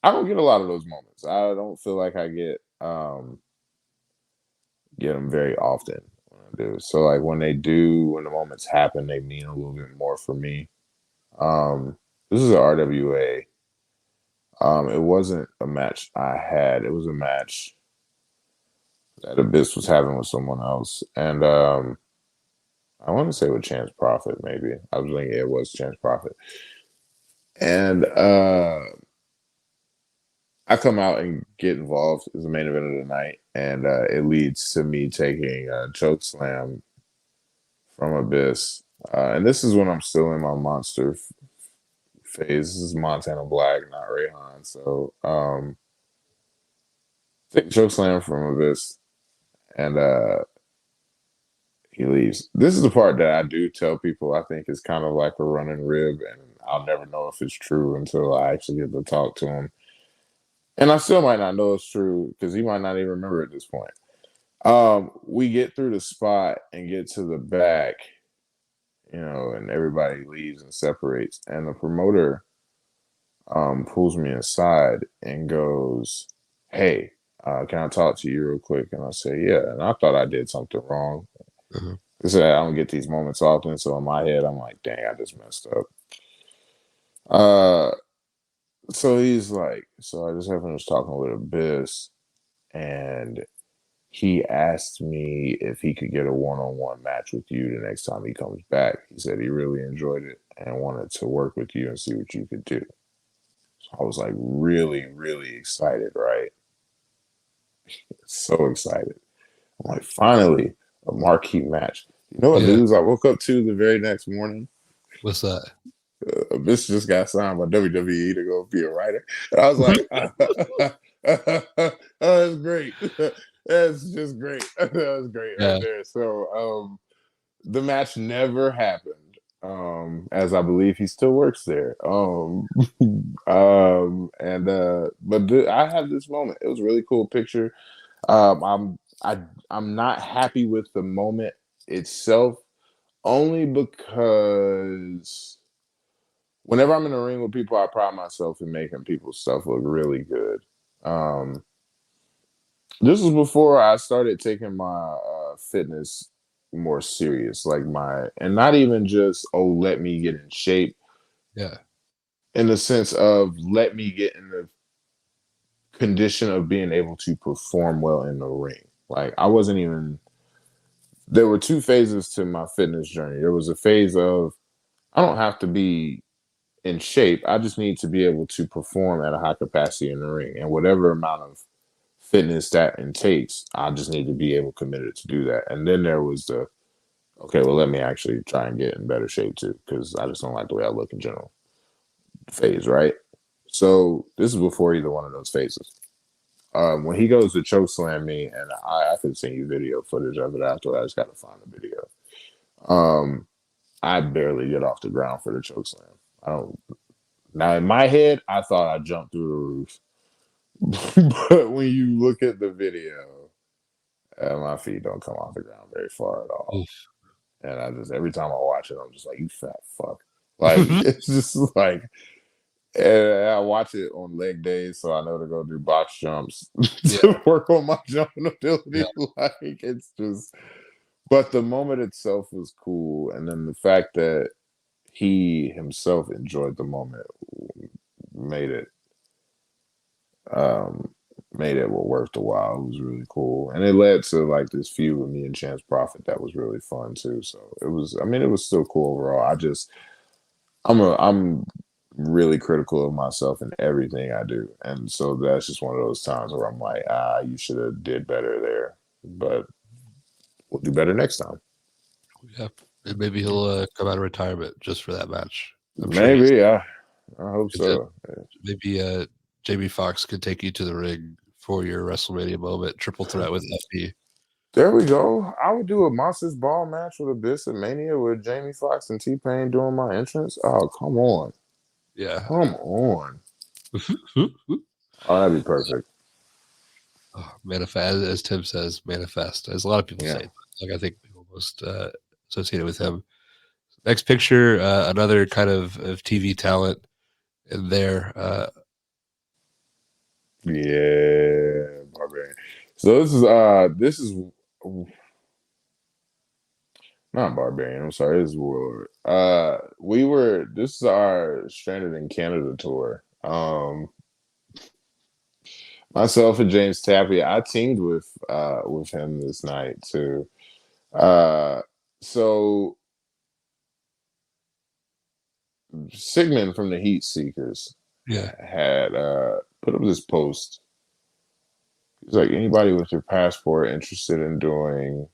don't get a lot of those moments. I don't feel like I get them very often when I do. So like when they do, when the moments happen, they mean a little bit more for me. This is an RWA. It wasn't a match I had. It was a match that Abyss was having with someone else, and I want to say with Chance Profit. Maybe I was thinking it was Chance Profit, and I come out and get involved as the main event of the night, and it leads to me taking a choke slam from Abyss. And this is when I'm still in my monster phase. This is Montana Black, not Reyhan. So take a choke slam from Abyss, and he leaves. This is the part that I do tell people I think is kind of like a running rib, and I'll never know if it's true until I actually get to talk to him. And I still might not know it's true because he might not even remember at this point. We get through the spot and get to the back, and everybody leaves and separates. And the promoter pulls me aside and goes, "Hey, can I talk to you real quick?" And I say, "Yeah." And I thought I did something wrong. He said, "I don't get these moments often." So in my head, I'm like, "Dang, I just messed up." So he's like, so I just happened to talking with Abyss, and he asked me if he could get a one-on-one match with you the next time he comes back. He said he really enjoyed it and wanted to work with you and see what you could do. So I was like really, really excited, right? So excited. I'm like, finally, a marquee match. You know what Yeah. news I woke up to the very next morning? What's that? Abyss just got signed by WWE to go be a writer. And I was like, oh, that's great. That's just great. That was great right Yeah. there. So the match never happened. As I believe he still works there. I have this moment. It was a really cool picture. I'm not happy with the moment itself, only because whenever I'm in the ring with people, I pride myself in making people's stuff look really good. Um, this was before I started taking my fitness more serious, and not even just, oh, let me get in shape, Yeah. in the sense of let me get in the condition of being able to perform well in the ring. Like I wasn't even. There were two phases to my fitness journey. There was a phase of I don't have to be in shape. I just need to be able to perform at a high capacity in the ring, and whatever amount of fitness that entails, I just need to be able committed to do that. And then there was the okay, well, let me actually try and get in better shape too, because I just don't like the way I look in general phase, right? So this is before either one of those phases. When he goes to choke slam me, and I could send you video footage of it after. I just got to find the video. I barely get off the ground for the choke slam. I don't. Now in my head, I thought I jumped through the roof, but when you look at the video, my feet don't come off the ground very far at all. Oof. And I just every time I watch it, I'm just like, you fat fuck. Like it's just like, and I watch it on leg days, so I know to go do box jumps Yeah. to work on my jumping Yeah. ability. Like it's just, but the moment itself was cool, and then the fact that he himself enjoyed the moment made it um made it worth the while. It was really cool, and it led to like this feud with me and Chance Profit that was really fun too. So it was, I mean, it was still cool overall. I'm really critical of myself in everything I do, and so that's just one of those times where I'm like, you should have did better there, but we'll do better next time. Yeah. And maybe he'll come out of retirement just for that match. I'm sure he's Maybe, I hope good. so. Maybe Jamie Foxx could take you to the ring for your WrestleMania moment, triple threat with FP. There we go. I would do a Monsters Ball match with Abyss and Mania with Jamie Foxx and T-Pain doing my entrance. Oh, come on. Yeah. Come on. Oh, that'd be perfect. Manifest, as Tim says, manifest. As a lot of people Yeah. say. Like I think most associated with him. Next picture, another kind of TV talent in there. Yeah, Barbarian. So this is not Barbarian. I'm sorry, this is Warlord. This is our Stranded in Canada tour. Myself and James Tapia, I teamed with him this night too. So Sigmund from the Heat Seekers Yeah. had put up this post. He's like, anybody with your passport interested in doing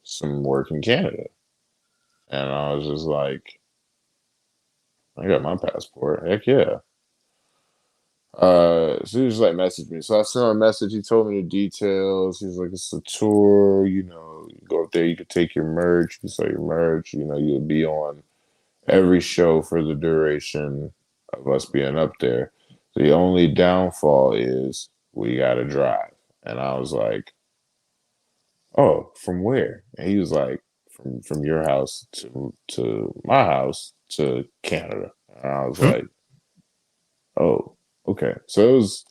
some work in Canada? And I was just like, I got my passport. Heck yeah. So he just like messaged me. So I sent him a message. He told me the details. He's like, it's a tour, you go up there, you could take your merch, you can sell your merch, you'll be on every show for the duration of us being up there. The only downfall is we gotta drive. And I was like, oh, from where? And he was like, from your house to my house to Canada. And I was like, oh, okay. So it was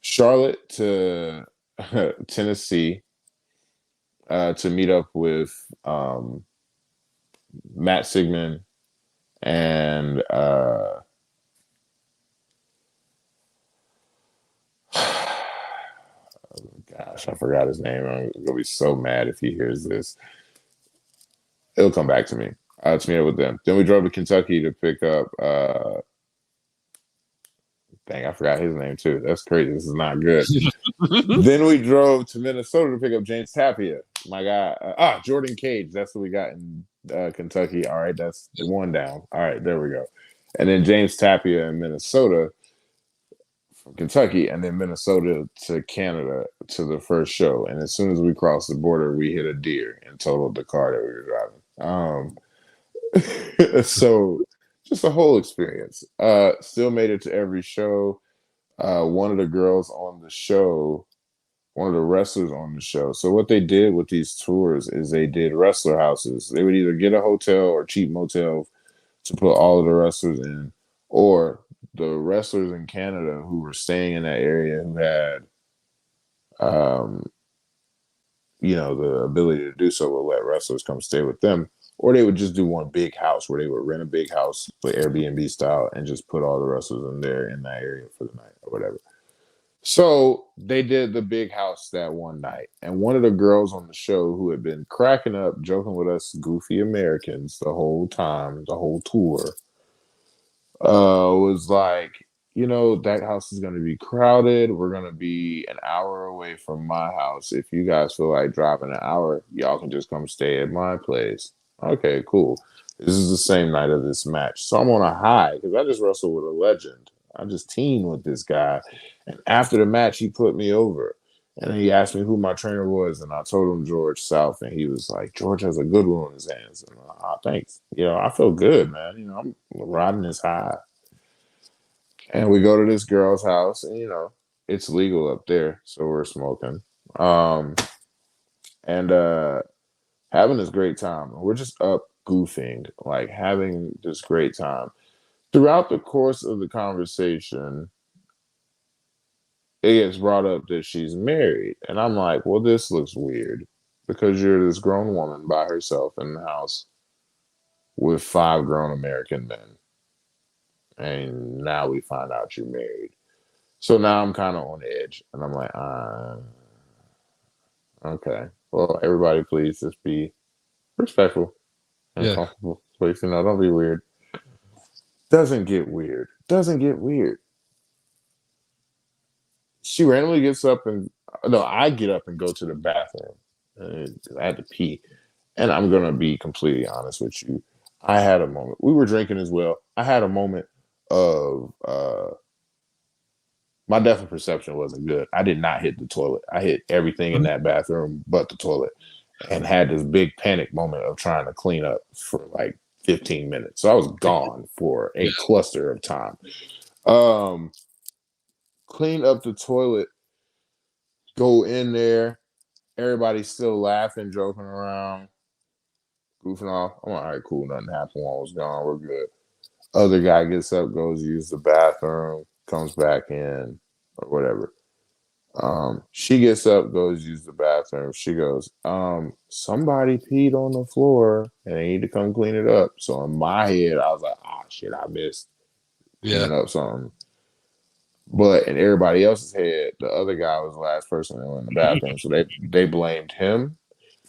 Charlotte to Tennessee to meet up with Matt Sigmund and gosh, I forgot his name. I'm gonna be so mad if he hears this. It'll come back to me. To meet up with them. Then we drove to Kentucky to pick up dang, I forgot his name too. That's crazy. This is not good. Then we drove to Minnesota to pick up James Tapia. My guy. Jordan Cage. That's what we got in Kentucky. All right, that's one down. All right, there we go. And then James Tapia in Minnesota from Kentucky, and then Minnesota to Canada to the first show. And as soon as we crossed the border, we hit a deer and totaled the car that we were driving. So just a whole experience. Still made it to every show. One of the girls on the show, one of the wrestlers on the show. So what they did with these tours is they did wrestler houses. They would either get a hotel or cheap motel to put all of the wrestlers in, or the wrestlers in Canada who were staying in that area who had, the ability to do so will let wrestlers come stay with them. Or they would just do one big house where they would rent a big house with Airbnb style and just put all the wrestlers in there in that area for the night or whatever. So they did the big house that one night. And one of the girls on the show who had been cracking up, joking with us goofy Americans the whole time, the whole tour, was like, that house is going to be crowded. We're going to be an hour away from my house. If you guys feel like driving an hour, y'all can just come stay at my place. Okay, cool. This is the same night of this match. So I'm on a high because I just wrestled with a legend. I just teamed with this guy. And after the match, he put me over. And he asked me who my trainer was. And I told him George South. And he was like, George has a good one on his hands. And thanks. I feel good, man. I'm riding this high. And we go to this girl's house. And, it's legal up there. So we're smoking. And having this great time. We're just up goofing, like having this great time. Throughout the course of the conversation, it gets brought up that she's married. And I'm like, well, this looks weird because you're this grown woman by herself in the house with 5 grown American men. And now we find out you're married. So now I'm kind of on the edge. And I'm like, okay. Well, everybody please just be respectful and comfortable. Please, don't be weird. Doesn't get weird. She randomly gets up and I get up and go to the bathroom. I had to pee. And I'm going to be completely honest with you. I had a moment. We were drinking as well. I had a moment of my depth of perception wasn't good. I did not hit the toilet. I hit everything in that bathroom but the toilet and had this big panic moment of trying to clean up for like 15 minutes. So I was gone for a cluster of time. Cleaned up the toilet, Go in there. Everybody's still laughing, joking around, goofing off. I'm like, all right, cool. Nothing happened while I was gone. We're good. Other guy gets up, goes use the bathroom, comes back in, or whatever. She gets up, goes use the bathroom. She goes, somebody peed on the floor and they need to come clean it up. So in my head, I was like, ah, shit, I missed Yeah. cleaning up something. But in everybody else's head, the other guy was the last person in the bathroom, so they blamed him.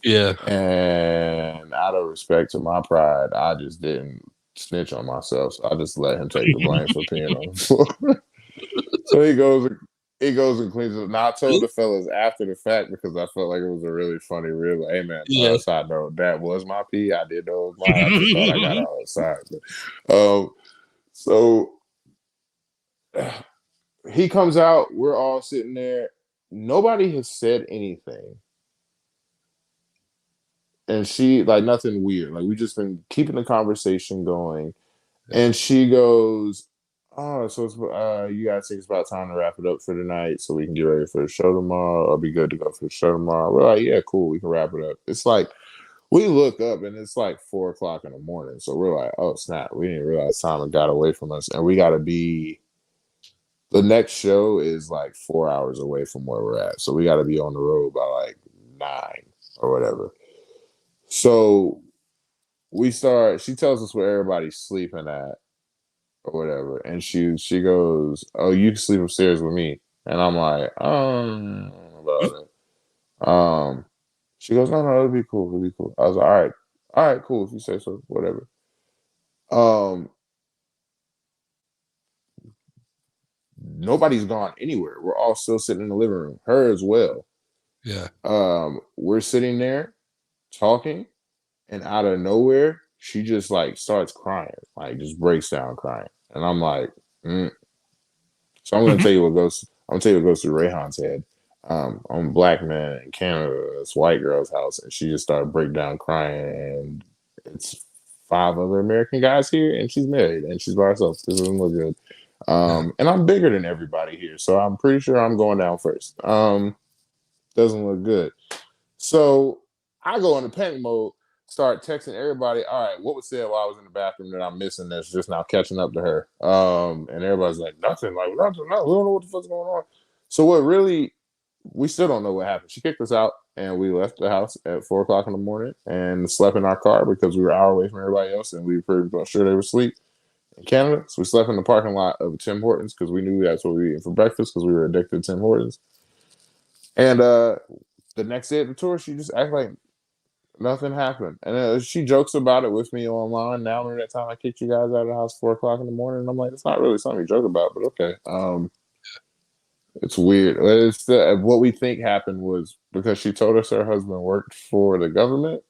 Yeah. And out of respect to my pride, I just didn't snitch on myself. So I just let him take the blame for peeing on the floor. So he goes and cleans it. Now I told the fellas after the fact because I felt like it was a really funny real. Like, hey man, Yeah. side note, that was my pee. I did know it was mine. I just thought I got outside. But, so he comes out. We're all sitting there. Nobody has said anything. And she like nothing weird. Like we just been keeping the conversation going. Yeah. And she goes, "Oh, so it's you guys think it's about time to wrap it up for tonight so we can get ready for the show tomorrow. I'll be good to go for the show tomorrow." We're like, "Yeah, cool. We can wrap it up." It's like we look up and it's like 4 o'clock in the morning. So we're like, "Oh snap! We didn't realize time had got away from us, and we got to be." The next show is like 4 hours away from where we're at, so we got to be on the road by like 9 or whatever. So we start. She tells us where everybody's sleeping at or whatever, and she goes, "Oh, you can sleep upstairs with me," and I'm like, about it. She goes, "No, no, it'll be cool. It'll be cool." I was like, all right, cool. If you say so, whatever." Um, Nobody's gone anywhere. We're all still sitting in the living room. Her as well. Yeah. We're sitting there talking. And out of nowhere, she just like starts crying, like just breaks down crying. And I'm like, So I'm gonna tell you what goes. I'm gonna tell you what goes through Rayhan's head. I'm a black man in Canada, this white girl's house, and she just started break down crying. And it's 5 other American guys here, and she's married and she's by herself. This doesn't look good. And I'm bigger than everybody here, so I'm pretty sure I'm going down first. Doesn't look good. So I go into panic mode, start texting everybody. All right, what was said while I was in the bathroom that I'm missing that's just now catching up to her? And everybody's like, nothing, no, we don't know what the fuck's going on. So what really, we still don't know what happened. She kicked us out and we left the house at 4 o'clock in the morning and slept in our car because we were an hour away from everybody else and we were pretty sure they were asleep in Canada. So we slept in the parking lot of Tim Hortons because we knew that's what we were eating for breakfast because we were addicted to Tim Hortons. And the next day at the tour, she just acted like nothing happened. And she jokes about it with me online. Now, remember that time I kicked you guys out of the house 4 o'clock in the morning? And I'm like, it's not really something you joke about, but okay. It's weird. It's what we think happened was because she told us her husband worked for the government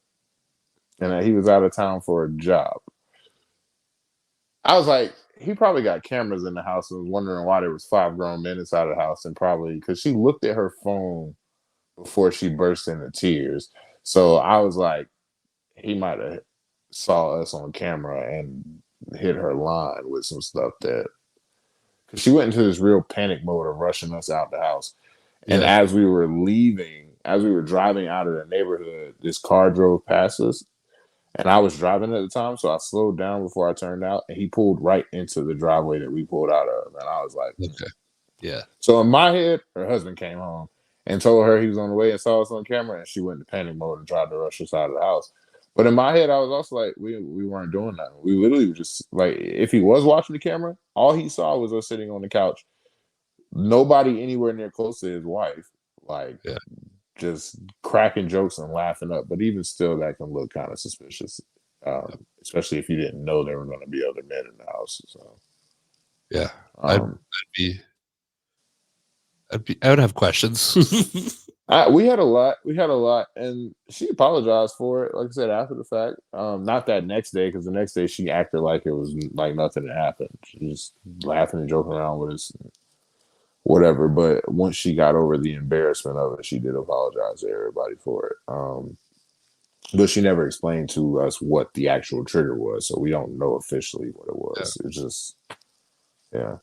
and that he was out of town for a job. I was like, he probably got cameras in the house and was wondering why there was 5 grown men inside the house, and probably because she looked at her phone before she burst into tears. So I was like, he might have saw us on camera and hit her line with some stuff that because she went into this real panic mode of rushing us out the house. And Yeah. as we were leaving, as we were driving out of the neighborhood, this car drove past us. And I was driving at the time, so I slowed down before I turned out, and he pulled right into the driveway that we pulled out of. And I was like, Okay. Yeah. So in my head, her husband came home and told her he was on the way and saw us on camera, and she went into panic mode and tried to rush us out of the house. But in my head, I was also like, we weren't doing that. We literally were just like, if he was watching the camera, all he saw was us sitting on the couch. Nobody anywhere near close to his wife, like Yeah. just cracking jokes and laughing up. But even still, that can look kind of suspicious, especially if you didn't know there were going to be other men in the house. So, Yeah. I'd be. I would have questions. We had a lot. We had a lot, and she apologized for it. Like I said, after the fact, not that next day, because the next day she acted like it was like nothing had happened. She was laughing and joking around with us, whatever. But once she got over the embarrassment of it, she did apologize to everybody for it. But she never explained to us what the actual trigger was, so we don't know officially what it was. Yeah. It's just, yeah.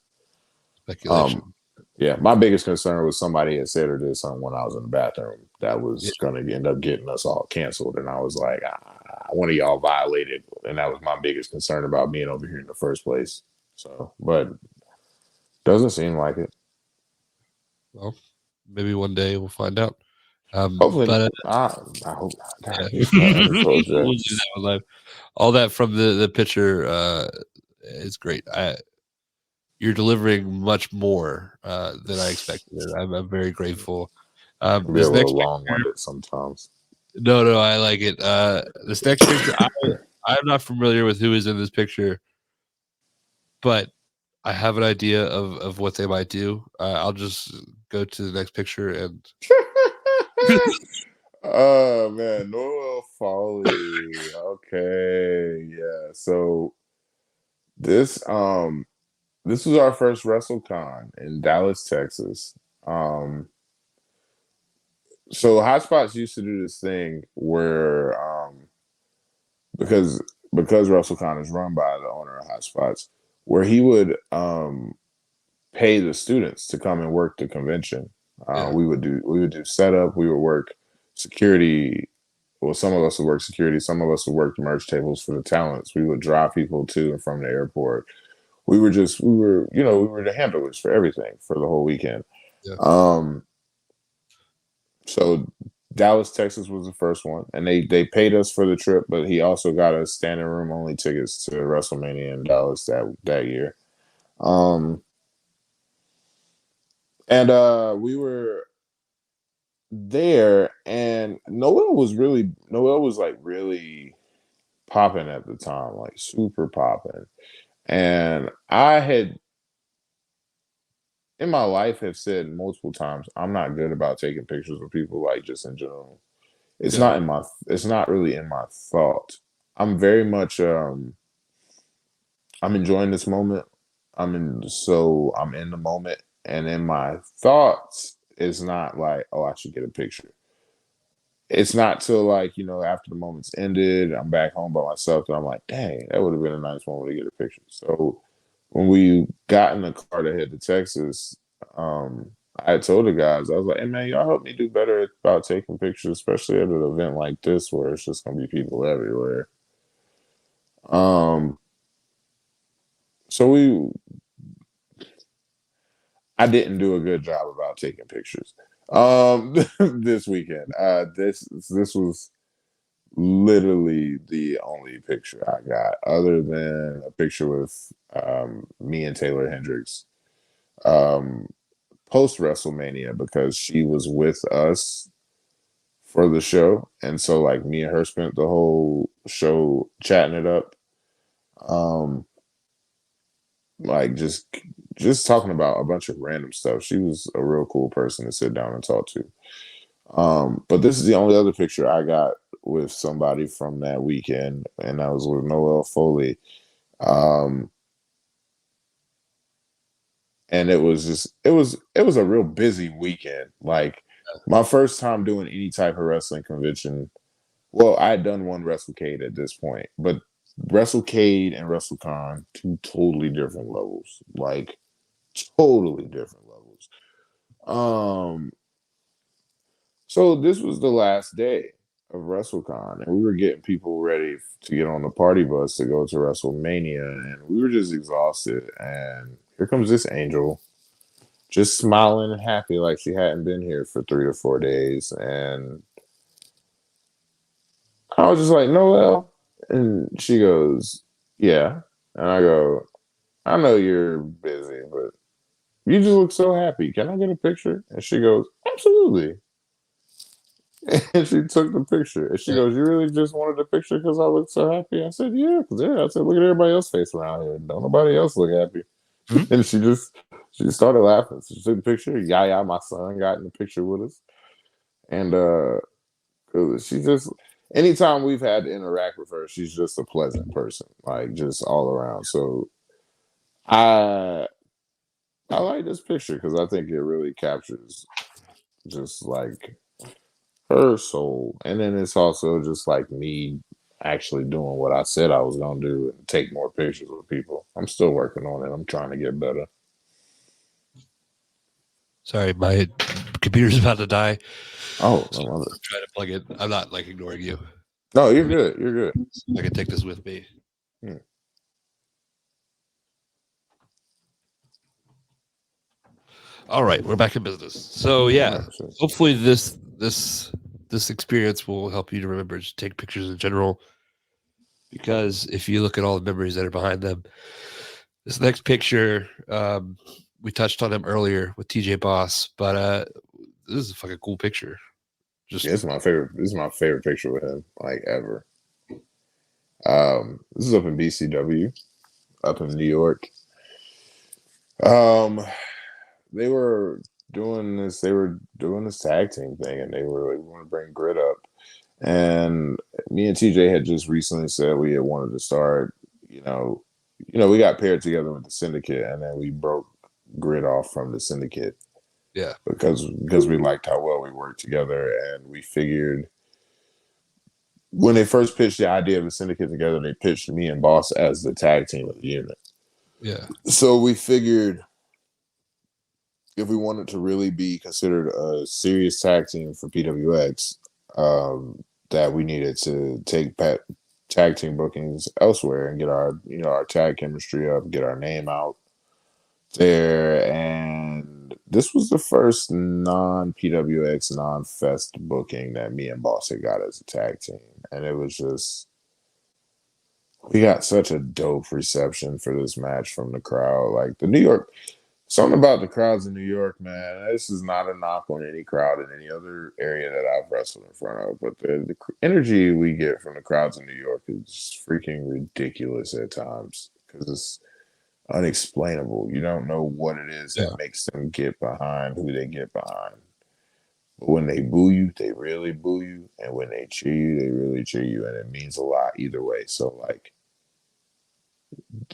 Speculation. Yeah, my biggest concern was somebody had said or did something when I was in the bathroom that Yeah. was going to end up getting us all canceled. And I was like, one of y'all violated. And that was my biggest concern about being over here in the first place. So, but doesn't seem like it. Well, maybe one day we'll find out. Hopefully, But I hope, yeah. God, these goddamn We'll do that projects. one live. All that from the picture is great. You're delivering much more than I expected. And I'm very grateful. Can be a This next little long picture, winded sometimes. no, I like it. This next picture, I'm not familiar with who is in this picture, but I have an idea of what they might do. I'll just go to the next picture and Oh man, Noel Foley. Okay, yeah. So this this was our first WrestleCon in Dallas, Texas. Um, so Hotspots used to do this thing where because WrestleCon is run by the owner of Hotspots, where he would pay the students to come and work the convention. yeah, We would do setup, we would work security. Well, some of us would work security, some of us would work the merch tables for the talents. We would drive people to and from the airport. We were the handlers for everything for the whole weekend. yeah, Um, so Dallas, Texas was the first one, and they paid us for the trip, but he also got us standing room only tickets to WrestleMania in Dallas that year. Um, and we were there, and Noel was like really popping at the time, like super popping. And I had in my life have said multiple times, I'm not good about taking pictures of people, like just in general. yeah, It's not really in my thought. I'm very much I'm enjoying this moment. I'm in the moment, and in my thoughts it's not like, oh, I should get a picture. It's not till, like, after the moment's ended, I'm back home by myself, and I'm like, dang, that would have been a nice moment to get a picture. So when we got in the car to head to Texas, I had told the guys, I was like, hey man, y'all help me do better about taking pictures, especially at an event like this where it's just gonna be people everywhere. Um, so I didn't do a good job about taking pictures. This weekend. This was literally the only picture I got, other than a picture with me and Taylor Hendricks um, post WrestleMania, because she was with us for the show, and so like me and her spent the whole show chatting it up, um, like just talking about a bunch of random stuff. She was a real cool person to sit down and talk to. But this is the only other picture I got with somebody from that weekend, and that was with Noel Foley. Um, and it was a real busy weekend. Like my first time doing any type of wrestling convention. Well, I had done one WrestleCade at this point, but WrestleCade and WrestleCon, two totally different levels. Like totally different levels. Um, So this was the last day of WrestleCon, and we were getting people ready to get on the party bus to go to WrestleMania, and we were just exhausted. And here comes this angel, just smiling and happy like she hadn't been here for 3 or 4 days. And I was just like, Noel, and she goes, yeah, and I go, I know you're busy, but you just look so happy. Can I get a picture? And she goes, absolutely. And she took the picture. And she yeah. goes, you really just wanted the picture because I look so happy? I said, yeah, because I said, look at everybody else's face around here. Don't nobody else look happy. Mhm. And she started laughing. So she took the picture. Yaya, my son, got in the picture with us. And she just, anytime we've had to interact with her, she's just a pleasant person, like just all around. So I I like this picture because I think it really captures just like her soul. And then it's also just like me actually doing what I said I was gonna do and take more pictures with people. I'm still working on it. I'm trying to get better. Sorry, my computer's about to die. Oh, I So love I'm it. trying to plug it. I'm not like ignoring you. No, you're good. You're good. I can take this with me. Hmm. All right, we're back in business. So yeah, 100%. hopefully this experience will help you to remember to take pictures in general. Because if you look at all the memories that are behind them, this next picture, we touched on him earlier with TJ Boss, but this is a fucking cool picture. Just Yeah, this is my favorite. This is my favorite picture with him, like ever. This is up in BCW, up in New York. Um, they were doing this. They were doing this tag team thing, and they were like, "We want to bring Grit up." And me and TJ had just recently said we had wanted to start. We got paired together with the Syndicate, and then we broke Grit off from the Syndicate yeah, because we liked how well we worked together, and we figured when they first pitched the idea of the Syndicate together, they pitched me and Boss as the tag team of the unit. yeah, So we figured if we wanted to really be considered a serious tag team for PWX, that we needed to take tag team bookings elsewhere and get our tag chemistry up, get our name out there. And this was the first non PWX, non Fest booking that me and Boss had got as a tag team. And it was just, we got such a dope reception for this match from the crowd. Like something about the crowds in New York, man. This is not a knock on any crowd in any other area that I've wrestled in front of, but the energy we get from the crowds in New York is freaking ridiculous at times because it's unexplainable. You don't know what it is yeah, that makes them get behind who they get behind. But when they boo you, they really boo you, and when they cheer you, they really cheer you, and it means a lot either way. So like,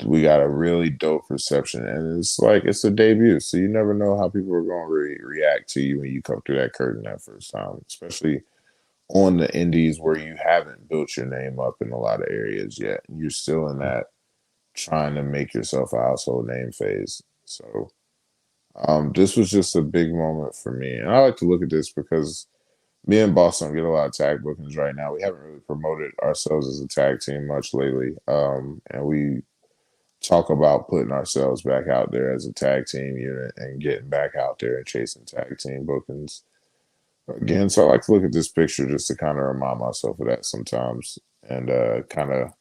we got a really dope reception, and it's a debut, so you never know how people are going to react to you when you come through that curtain that first time, especially on the indies where you haven't built your name up in a lot of areas yet. You're still in that trying to make yourself a household name phase. So this was just a big moment for me, and I like to look at this because me and Boston get a lot of tag bookings right now. We haven't really promoted ourselves as a tag team much lately, and we talk about putting ourselves back out there as a tag team unit and getting back out there and chasing tag team bookings again. So I like to look at this picture just to kind of remind myself of that sometimes and kind of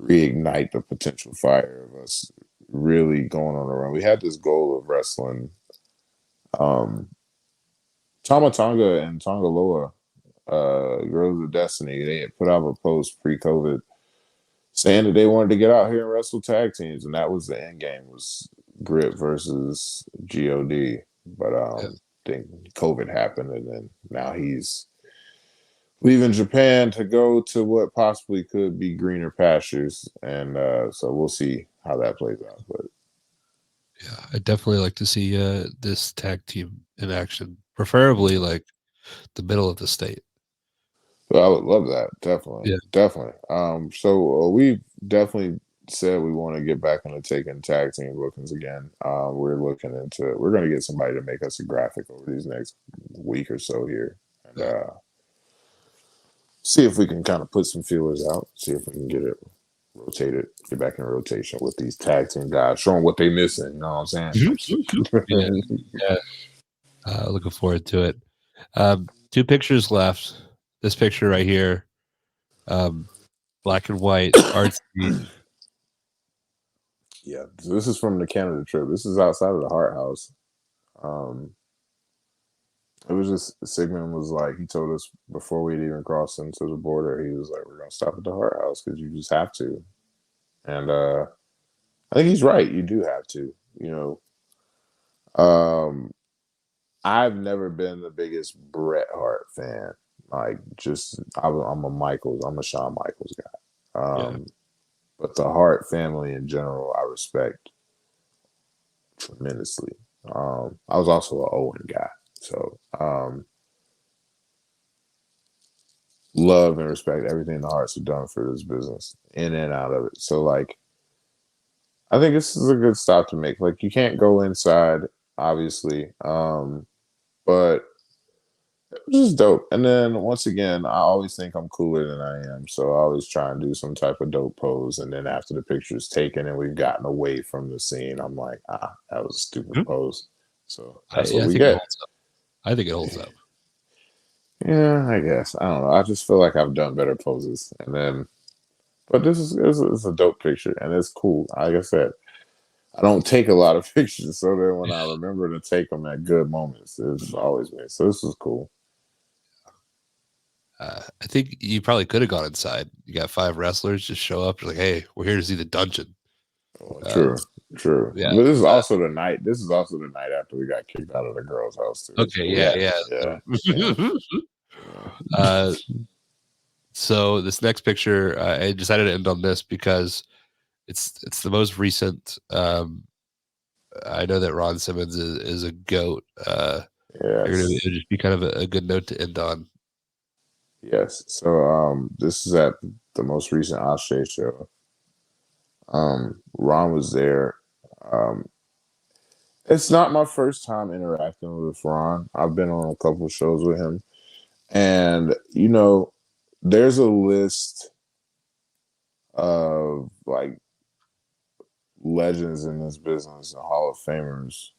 reignite the potential fire of us really going on a run. We had this goal of wrestling um, Tama Tonga and Tonga Loa, Girls of Destiny. They had put out a post pre-COVID saying that they wanted to get out here and wrestle tag teams, and that was the end game was Grit versus God. But yeah. think COVID happened, and then now he's leaving Japan to go to what possibly could be greener pastures, and so we'll see how that plays out. But Yeah, I'd definitely like to see this tag team in action, preferably like the middle of the state. I would love that, definitely, Yeah, definitely. So we definitely said we want to get back into taking tag team bookings again. We're looking into it. We're going to get somebody to make us a graphic over these next week or so here, and yeah. see if we can kind of put some feelers out. See if we can get it rotated, get back in rotation with these tag team guys, show them what they missing. You know what I'm Mhm. Yeah, saying? yeah. Looking forward to it. Two pictures left. This picture right here, um, black and white, artsy. Yeah, so this is from the Canada trip. This is outside of the Heart House. Um, it was just Sigmund was like he told us before we'd even crossed into the border. He was like, "We're gonna stop at the Heart House because you just have to." And I think he's right. You do have to. Um, I've never been the biggest Bret Hart fan. Like, I'm a Michaels. I'm a Shawn Michaels guy. Yeah, But the Hart family in general, I respect tremendously. I was also an Owen guy, so love and respect everything the Harts have done for this business, in and out of it. So, like, I think this is a good stop to make. Like, you can't go inside obviously. But it was just dope. And then once again, I always think I'm cooler than I am. So I always try and do some type of dope pose. And then after the picture's taken and we've gotten away from the scene, I'm like, that was a stupid Mhm. pose. So I, that's what I we think it get. holds up. I think it holds up. Yeah, I guess. I don't know. I just feel like I've done better poses. And then, but this is a dope picture and it's cool. Like I said, I don't take a lot of pictures. So then when I remember to take them at good moments, it's always me. So this is cool. I think you probably could have gone inside. You got 5 wrestlers just show up. You're like, hey, we're here to see the dungeon. Well, Uh, true, true. yeah. But this is also the night. This is also the night after we got kicked out of the girls' house too. Okay. So Yeah. yeah, Yeah. yeah, yeah. So, uh, so this next picture, I decided to end on this because it's the most recent. I know that Ron Simmons is a goat. Yes, It'll just be kind of a good note to end on. yes. So this is at the most recent Ashe show. Ron was there. Um, it's not my first time interacting with Ron. I've been on a couple shows with him, and there's a list of like legends in this business and Hall of Famers.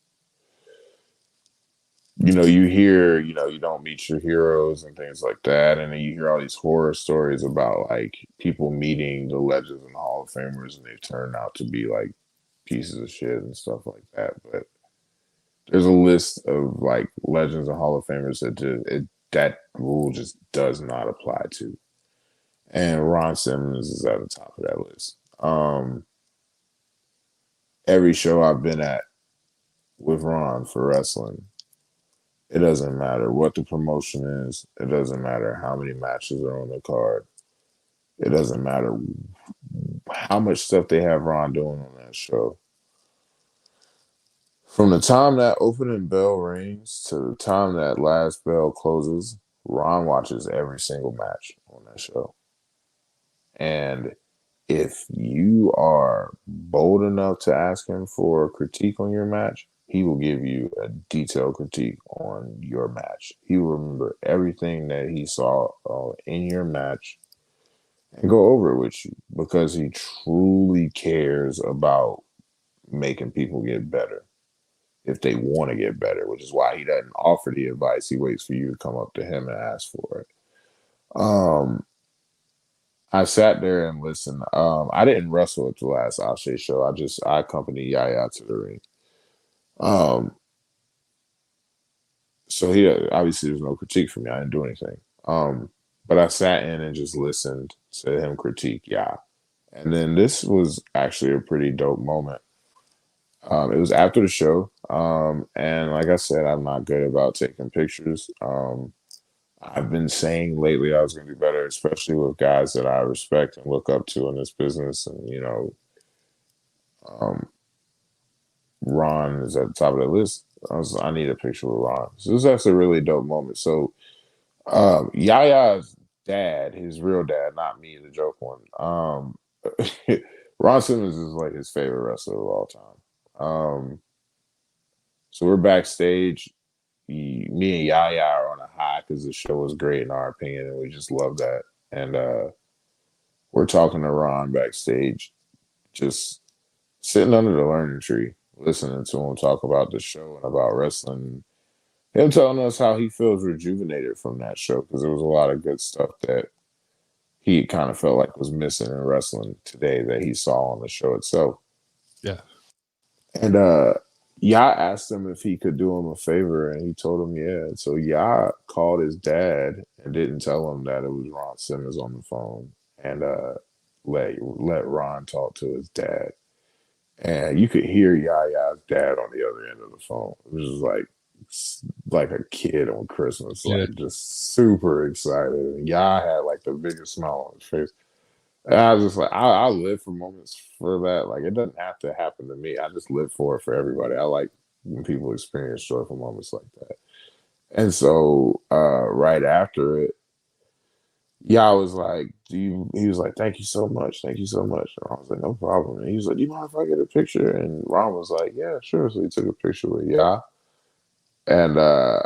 You hear, you don't meet your heroes and things like that. And then you hear all these horror stories about like people meeting the legends and Hall of Famers and they turn out to be like pieces of shit and stuff like that. But there's a list of like legends and Hall of Famers that rule just does not apply to. And Ron Simmons is at the top of that list. Every show I've been at with Ron for wrestling, it doesn't matter what the promotion is. It doesn't matter how many matches are on the card. It doesn't matter how much stuff they have Ron doing on that show. From the time that opening bell rings to the time that last bell closes, Ron watches every single match on that show. And if you are bold enough to ask him for a critique on your match, he will give you a detailed critique on your match. He will remember everything that he saw in your match and go over it with you because he truly cares about making people get better if they want to get better, which is why he doesn't offer the advice. He waits for you to come up to him and ask for it. I sat there and listened. I didn't wrestle at the last Ashe show. I accompanied Yaya to the ring. Um, so he obviously there's no critique from me. I didn't do anything. But I sat in and just listened to him critique Ya. And then this was actually a pretty dope moment. It was after the show. And like I said, I'm not good about taking pictures. I've been saying lately I was going to do better, especially with guys that I respect and look up to in this business. And, um, Ron is at the top of the list. I need a picture with Ron. So this is actually a really dope moment. So Yaya's dad, his real dad, not me, the joke one. Ron Simmons is like his favorite wrestler of all time. So we're backstage. Me and Yaya are on a high because the show was great in our opinion, and we just love that. And we're talking to Ron backstage, just sitting under the learning tree, listening to him talk about the show and about wrestling. Him telling us how he feels rejuvenated from that show because there was a lot of good stuff that he kind of felt like was missing in wrestling today that he saw on the show itself. Yeah. And Ya asked him if he could do him a favor, and he told him yeah. So Ya called his dad and didn't tell him that it was Ron Simmons on the phone, and let Ron talk to his dad. And you could hear Yaya's dad on the other end of the phone. It was just like a kid on Christmas, Yeah. like just super excited. And Ya had like the biggest smile on his face. And I was just like, I live for moments for that. Like, it doesn't have to happen to me. I just live for it for everybody. I like when people experience joyful moments like that. And so, right after it, Yeah, I was like, "Do you?" He was like, "Thank you so much, thank you so much." And I was like, "No problem." And he was like, "Do you mind if I get a picture?" And Ron was like, "Yeah, sure." So he took a picture with Yeah, and I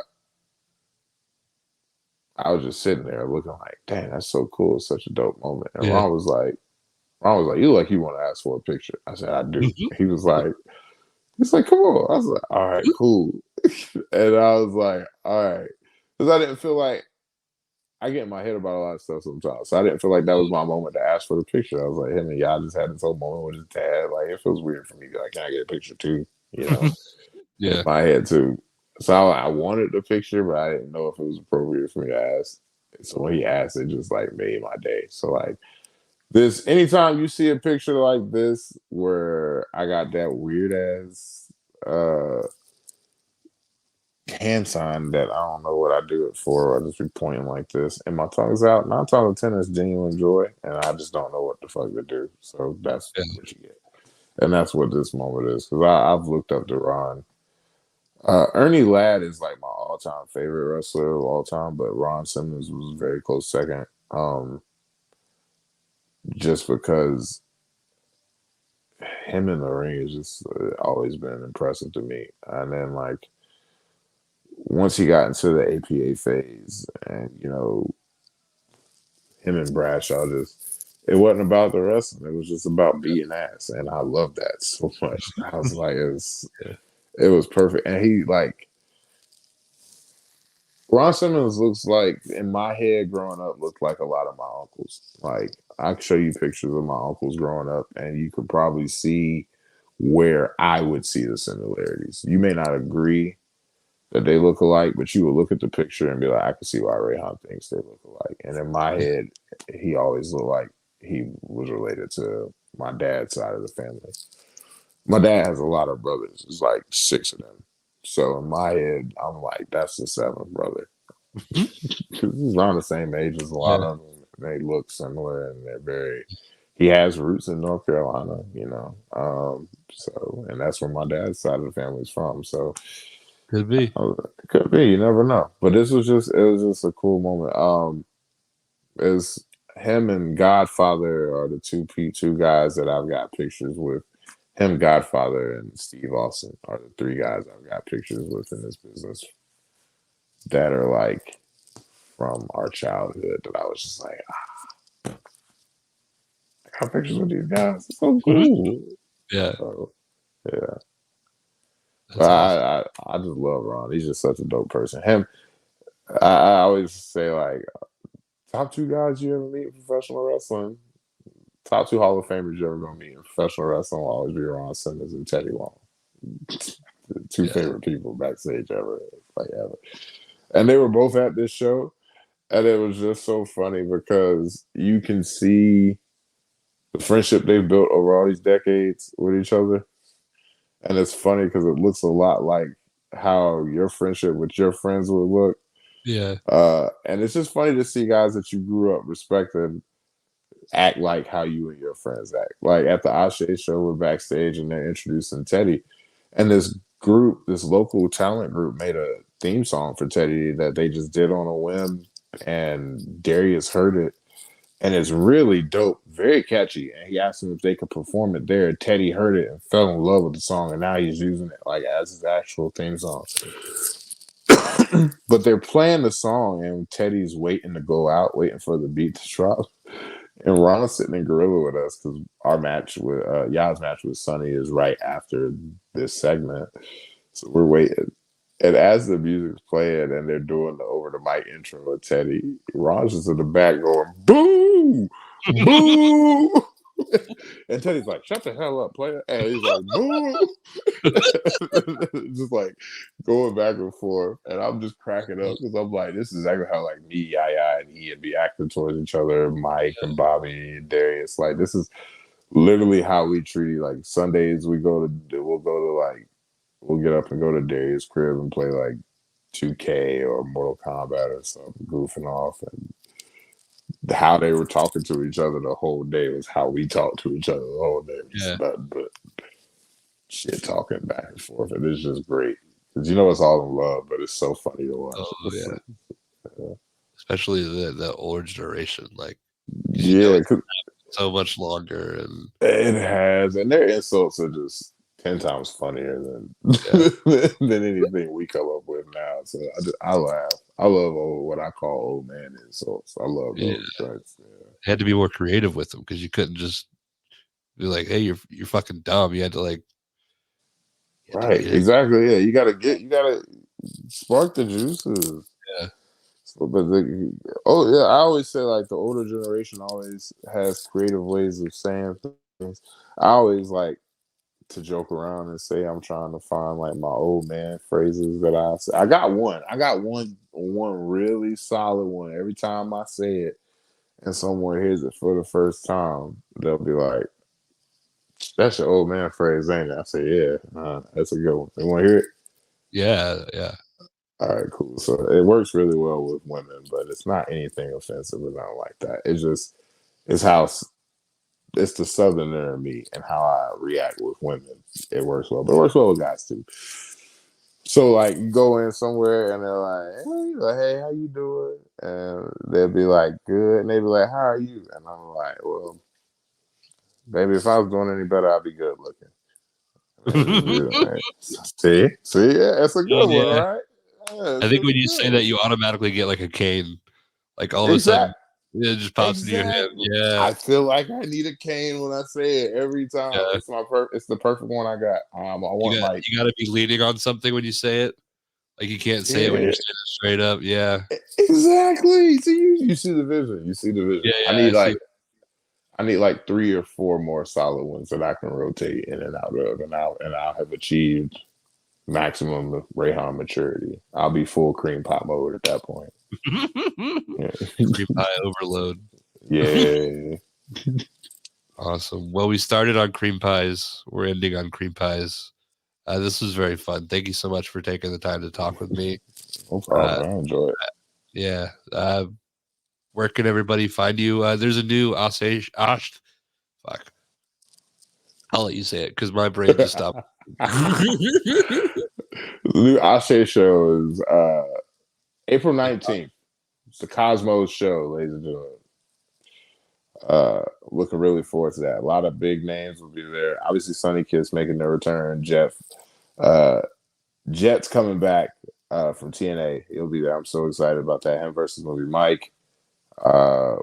was just sitting there looking like, "Dang, that's so cool! It's such a dope moment." And Yeah. Ron was like, "You look like you want to ask for a picture." I said, "I do." Mhm. He was like, "He's like, come on." I was like, "All right, cool." And I was like, "All right," because I didn't feel like I get in my head about a lot of stuff sometimes. So I didn't feel like that was my moment to ask for the picture. I was like, him and y'all just had this whole moment with his dad. Like, it feels weird for me to be like, can I get a picture too? You know, in Yeah. my head too. So I wanted the picture, but I didn't know if it was appropriate for me to ask. So when he asked, it just like made my day. So like this, anytime you see a picture like this where I got that weird ass hand sign that I don't know what I do it for. I just be pointing like this, and my tongue's out. 9 times out of 10, it's genuine joy, and I just don't know what the fuck to do. So that's Yeah. what you get, and that's what this moment is. Because I've looked up to Ron. Ernie Ladd is like my all-time favorite wrestler of all time, but Ron Simmons was a very close second. Just because him in the ring has just always been impressive to me, and then like once he got into the APA phase, and him and Bradshaw just it wasn't about the wrestling. It was just about beating ass. And I love that so much. I was like, Yeah. it was perfect. And he like Ron Simmons looks like in my head growing up looked like a lot of my uncles. Like I could show you pictures of my uncles growing up and you could probably see where I would see the similarities. You may not agree that they look alike, but you would look at the picture and be like, I can see why Reyhan thinks they look alike. And in my head, he always looked like he was related to my dad's side of the family. My dad has a lot of brothers. It's like 6 of them. So in my head, I'm like, that's the seventh brother. Mhm. Because he's around the same age as a lot Yeah. of them. They look similar and they're very. He has roots in North Carolina. So, and that's where my dad's side of the family's from. So, Could be. it could be. You never know. But it was just a cool moment. Is him and Godfather are the two guys that I've got pictures with. Him, Godfather, and Steve Austin are the three guys I've got pictures with in this business that are like from our childhood. That I was just like, I got pictures with these guys. It's so Mhm. cool. Yeah. So yeah, but That's awesome. I just love Ron. He's just such a dope person. I always say like top two guys you ever meet in professional wrestling. Top two Hall of Famers you're ever gonna meet in professional wrestling will always be Ron Simmons and Teddy Long. The two Yeah. favorite people backstage ever, like ever. And they were both at this show, and it was just so funny because you can see the friendship they've built over all these decades with each other. And it's funny because it looks a lot like how your friendship with your friends would look. Yeah. And it's just funny to see guys that you grew up respecting act like how you and your friends act. Like at the Ashe show, we're backstage and they're introducing Teddy. And this local talent group made a theme song for Teddy that they just did on a whim. And Darius heard it. And it's really dope, very catchy. And he asked him if they could perform it there. Teddy heard it and fell in love with the song. And now he's using it like as his actual theme song. But they're playing the song and Teddy's waiting to go out, waiting for the beat to drop. And Ron's sitting in Gorilla with us because our match with Ya's match with Sonny is right after this segment. So we're waiting. And as the music's playing and they're doing the over the mic intro with Teddy, Ron's just in the back going, boo, boo. And Teddy's like, shut the hell up, player. And he's like, boo. Just like going back and forth. And I'm just cracking up because I'm like, this is exactly how like me, Yaya, and Ian be acting towards each other, Mike and Bobby and Darius. Like this is literally how we treat like Sundays we'll get up and go to Darius' crib and play like 2K or Mortal Kombat or something, goofing off. And how they were talking to each other the whole day was how we talked to each other the whole day. Just Yeah. nothing but shit talking back and forth. And it's just great. Because it's all in love, but it's so funny to watch. Oh yeah. especially the older generation, like because Yeah, it's so much longer, and it has, and their insults are just 10 times funnier than yeah, than anything we come up with now. So I laugh. I love what I call old man insults. I love yeah, those joints. Yeah. had to be more creative with them because you couldn't just be like, "Hey, you're fucking dumb." You had to like, you had to Right, get it. exactly. Yeah, you gotta spark the juices. Yeah, So, but oh yeah, I always say like the older generation always has creative ways of saying things. I always like to joke around and say I'm trying to find like my old man phrases that I say. I got one. One really solid one. Every time I say it and someone hears it for the first time, they'll be like, "That's your old man phrase, ain't it?" I say, "Yeah, that's a good one." You want to hear it? yeah, yeah. All right, cool. So it works really well with women, but it's not anything offensive or nothing like that. It's how it's the southerner in me and how I react with women. It works well, but it works well with guys too. So like you go in somewhere and they're like, hey, how you doing? And they'll be like, good. And they'll be like, how are you? And I'm like, well, baby, if I was doing any better, I'd be good looking. And just be like, see, yeah, that's a Oh good one, yeah, right? Yeah, I it's think when really you say that, good. you automatically get like a cane. Like all of a sudden, Exact, it just pops into your head. exactly. Yeah, I feel like I need a cane when I say it every time. yeah. It's it's the perfect one I got. I want like, You got to be leaning on something when you say it. Like you can't say it when you're yeah, standing straight up. Yeah, exactly. See, you see the vision. You see the vision. yeah, yeah. I see. I need like 3 or 4 more solid ones that I can rotate in and out of, and I'll have achieved maximum of Reyhan maturity. I'll be full cream pop mode at that point. Yeah. Cream pie overload. Yeah. Awesome. Well, we started on cream pies. We're ending on cream pies. This was very fun. Thank you so much for taking the time to talk with me. No Uh, problem. I enjoy it. yeah. Where can everybody find you? There's a new Osh. Fuck. I'll let you say it because my brain just stopped. The new Ashe show is April 19th. It's the Cosmos show, ladies and gentlemen. Looking really forward to that. A lot of big names will be there. Obviously, Sunny Kiss making their return. Uh, Jet's coming back from TNA. He'll be there. I'm so excited about that. Him versus movie Mike.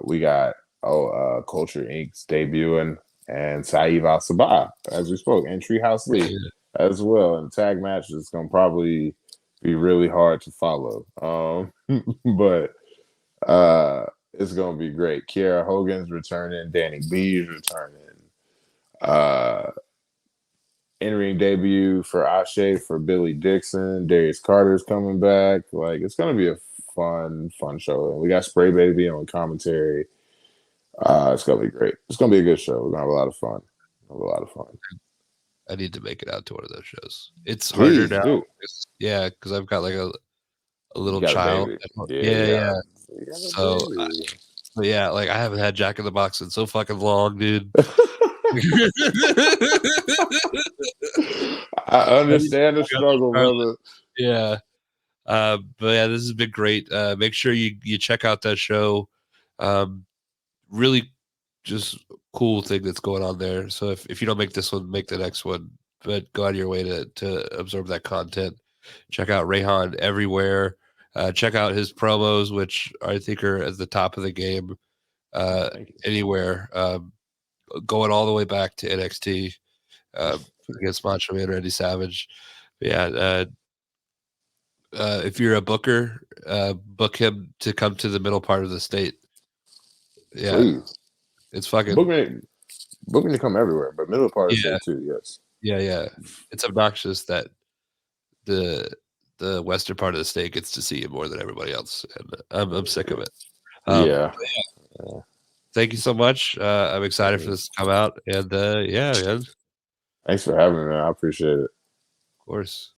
We got Culture Inc.'s debuting and Saeed Al Sabah, as we spoke, and Treehouse Lee Yeah. as well. And the tag match is going to probably be really hard to follow. But it's going to be great. Kiera Hogan's returning. Danny B's returning. Uh, In-ring debut for Ashe for Billy Dixon. Darius Carter's coming back. Like, it's going to be a fun show. And we got Spray Baby on commentary. It's gonna be great. It's gonna be a good show. We're gonna have a lot of fun. Have a lot of fun. I need to make it out to one of those shows. It's harder Please now. do. Yeah, because I've got like a You little got a child. baby. Yeah, Yeah, yeah. you got So, a baby. but yeah, like I haven't had Jack in the Box in so fucking long, dude. I understand the struggle, brother. Yeah. But yeah, this has been great. Make sure you check out that show. Really just cool thing that's going on there. So if you don't make this one, make the next one. But go out of your way to absorb that content. Check out Reyhan everywhere. Check out his promos, which I think are at the top of the game Thank you. anywhere. Going all the way back to NXT against Macho Man Randy Savage. But yeah, if you're a booker, book him to come to the middle part of the state. Yeah, Please. it's fucking Book me to come everywhere, but middle part of the yeah, state too, yes. yeah. It's obnoxious that the western part of the state gets to see it more than everybody else, and I'm sick of it. Yeah. Thank you so much. I'm excited for this to come out, and yeah, man, of Thanks for having me, man. I appreciate it. course.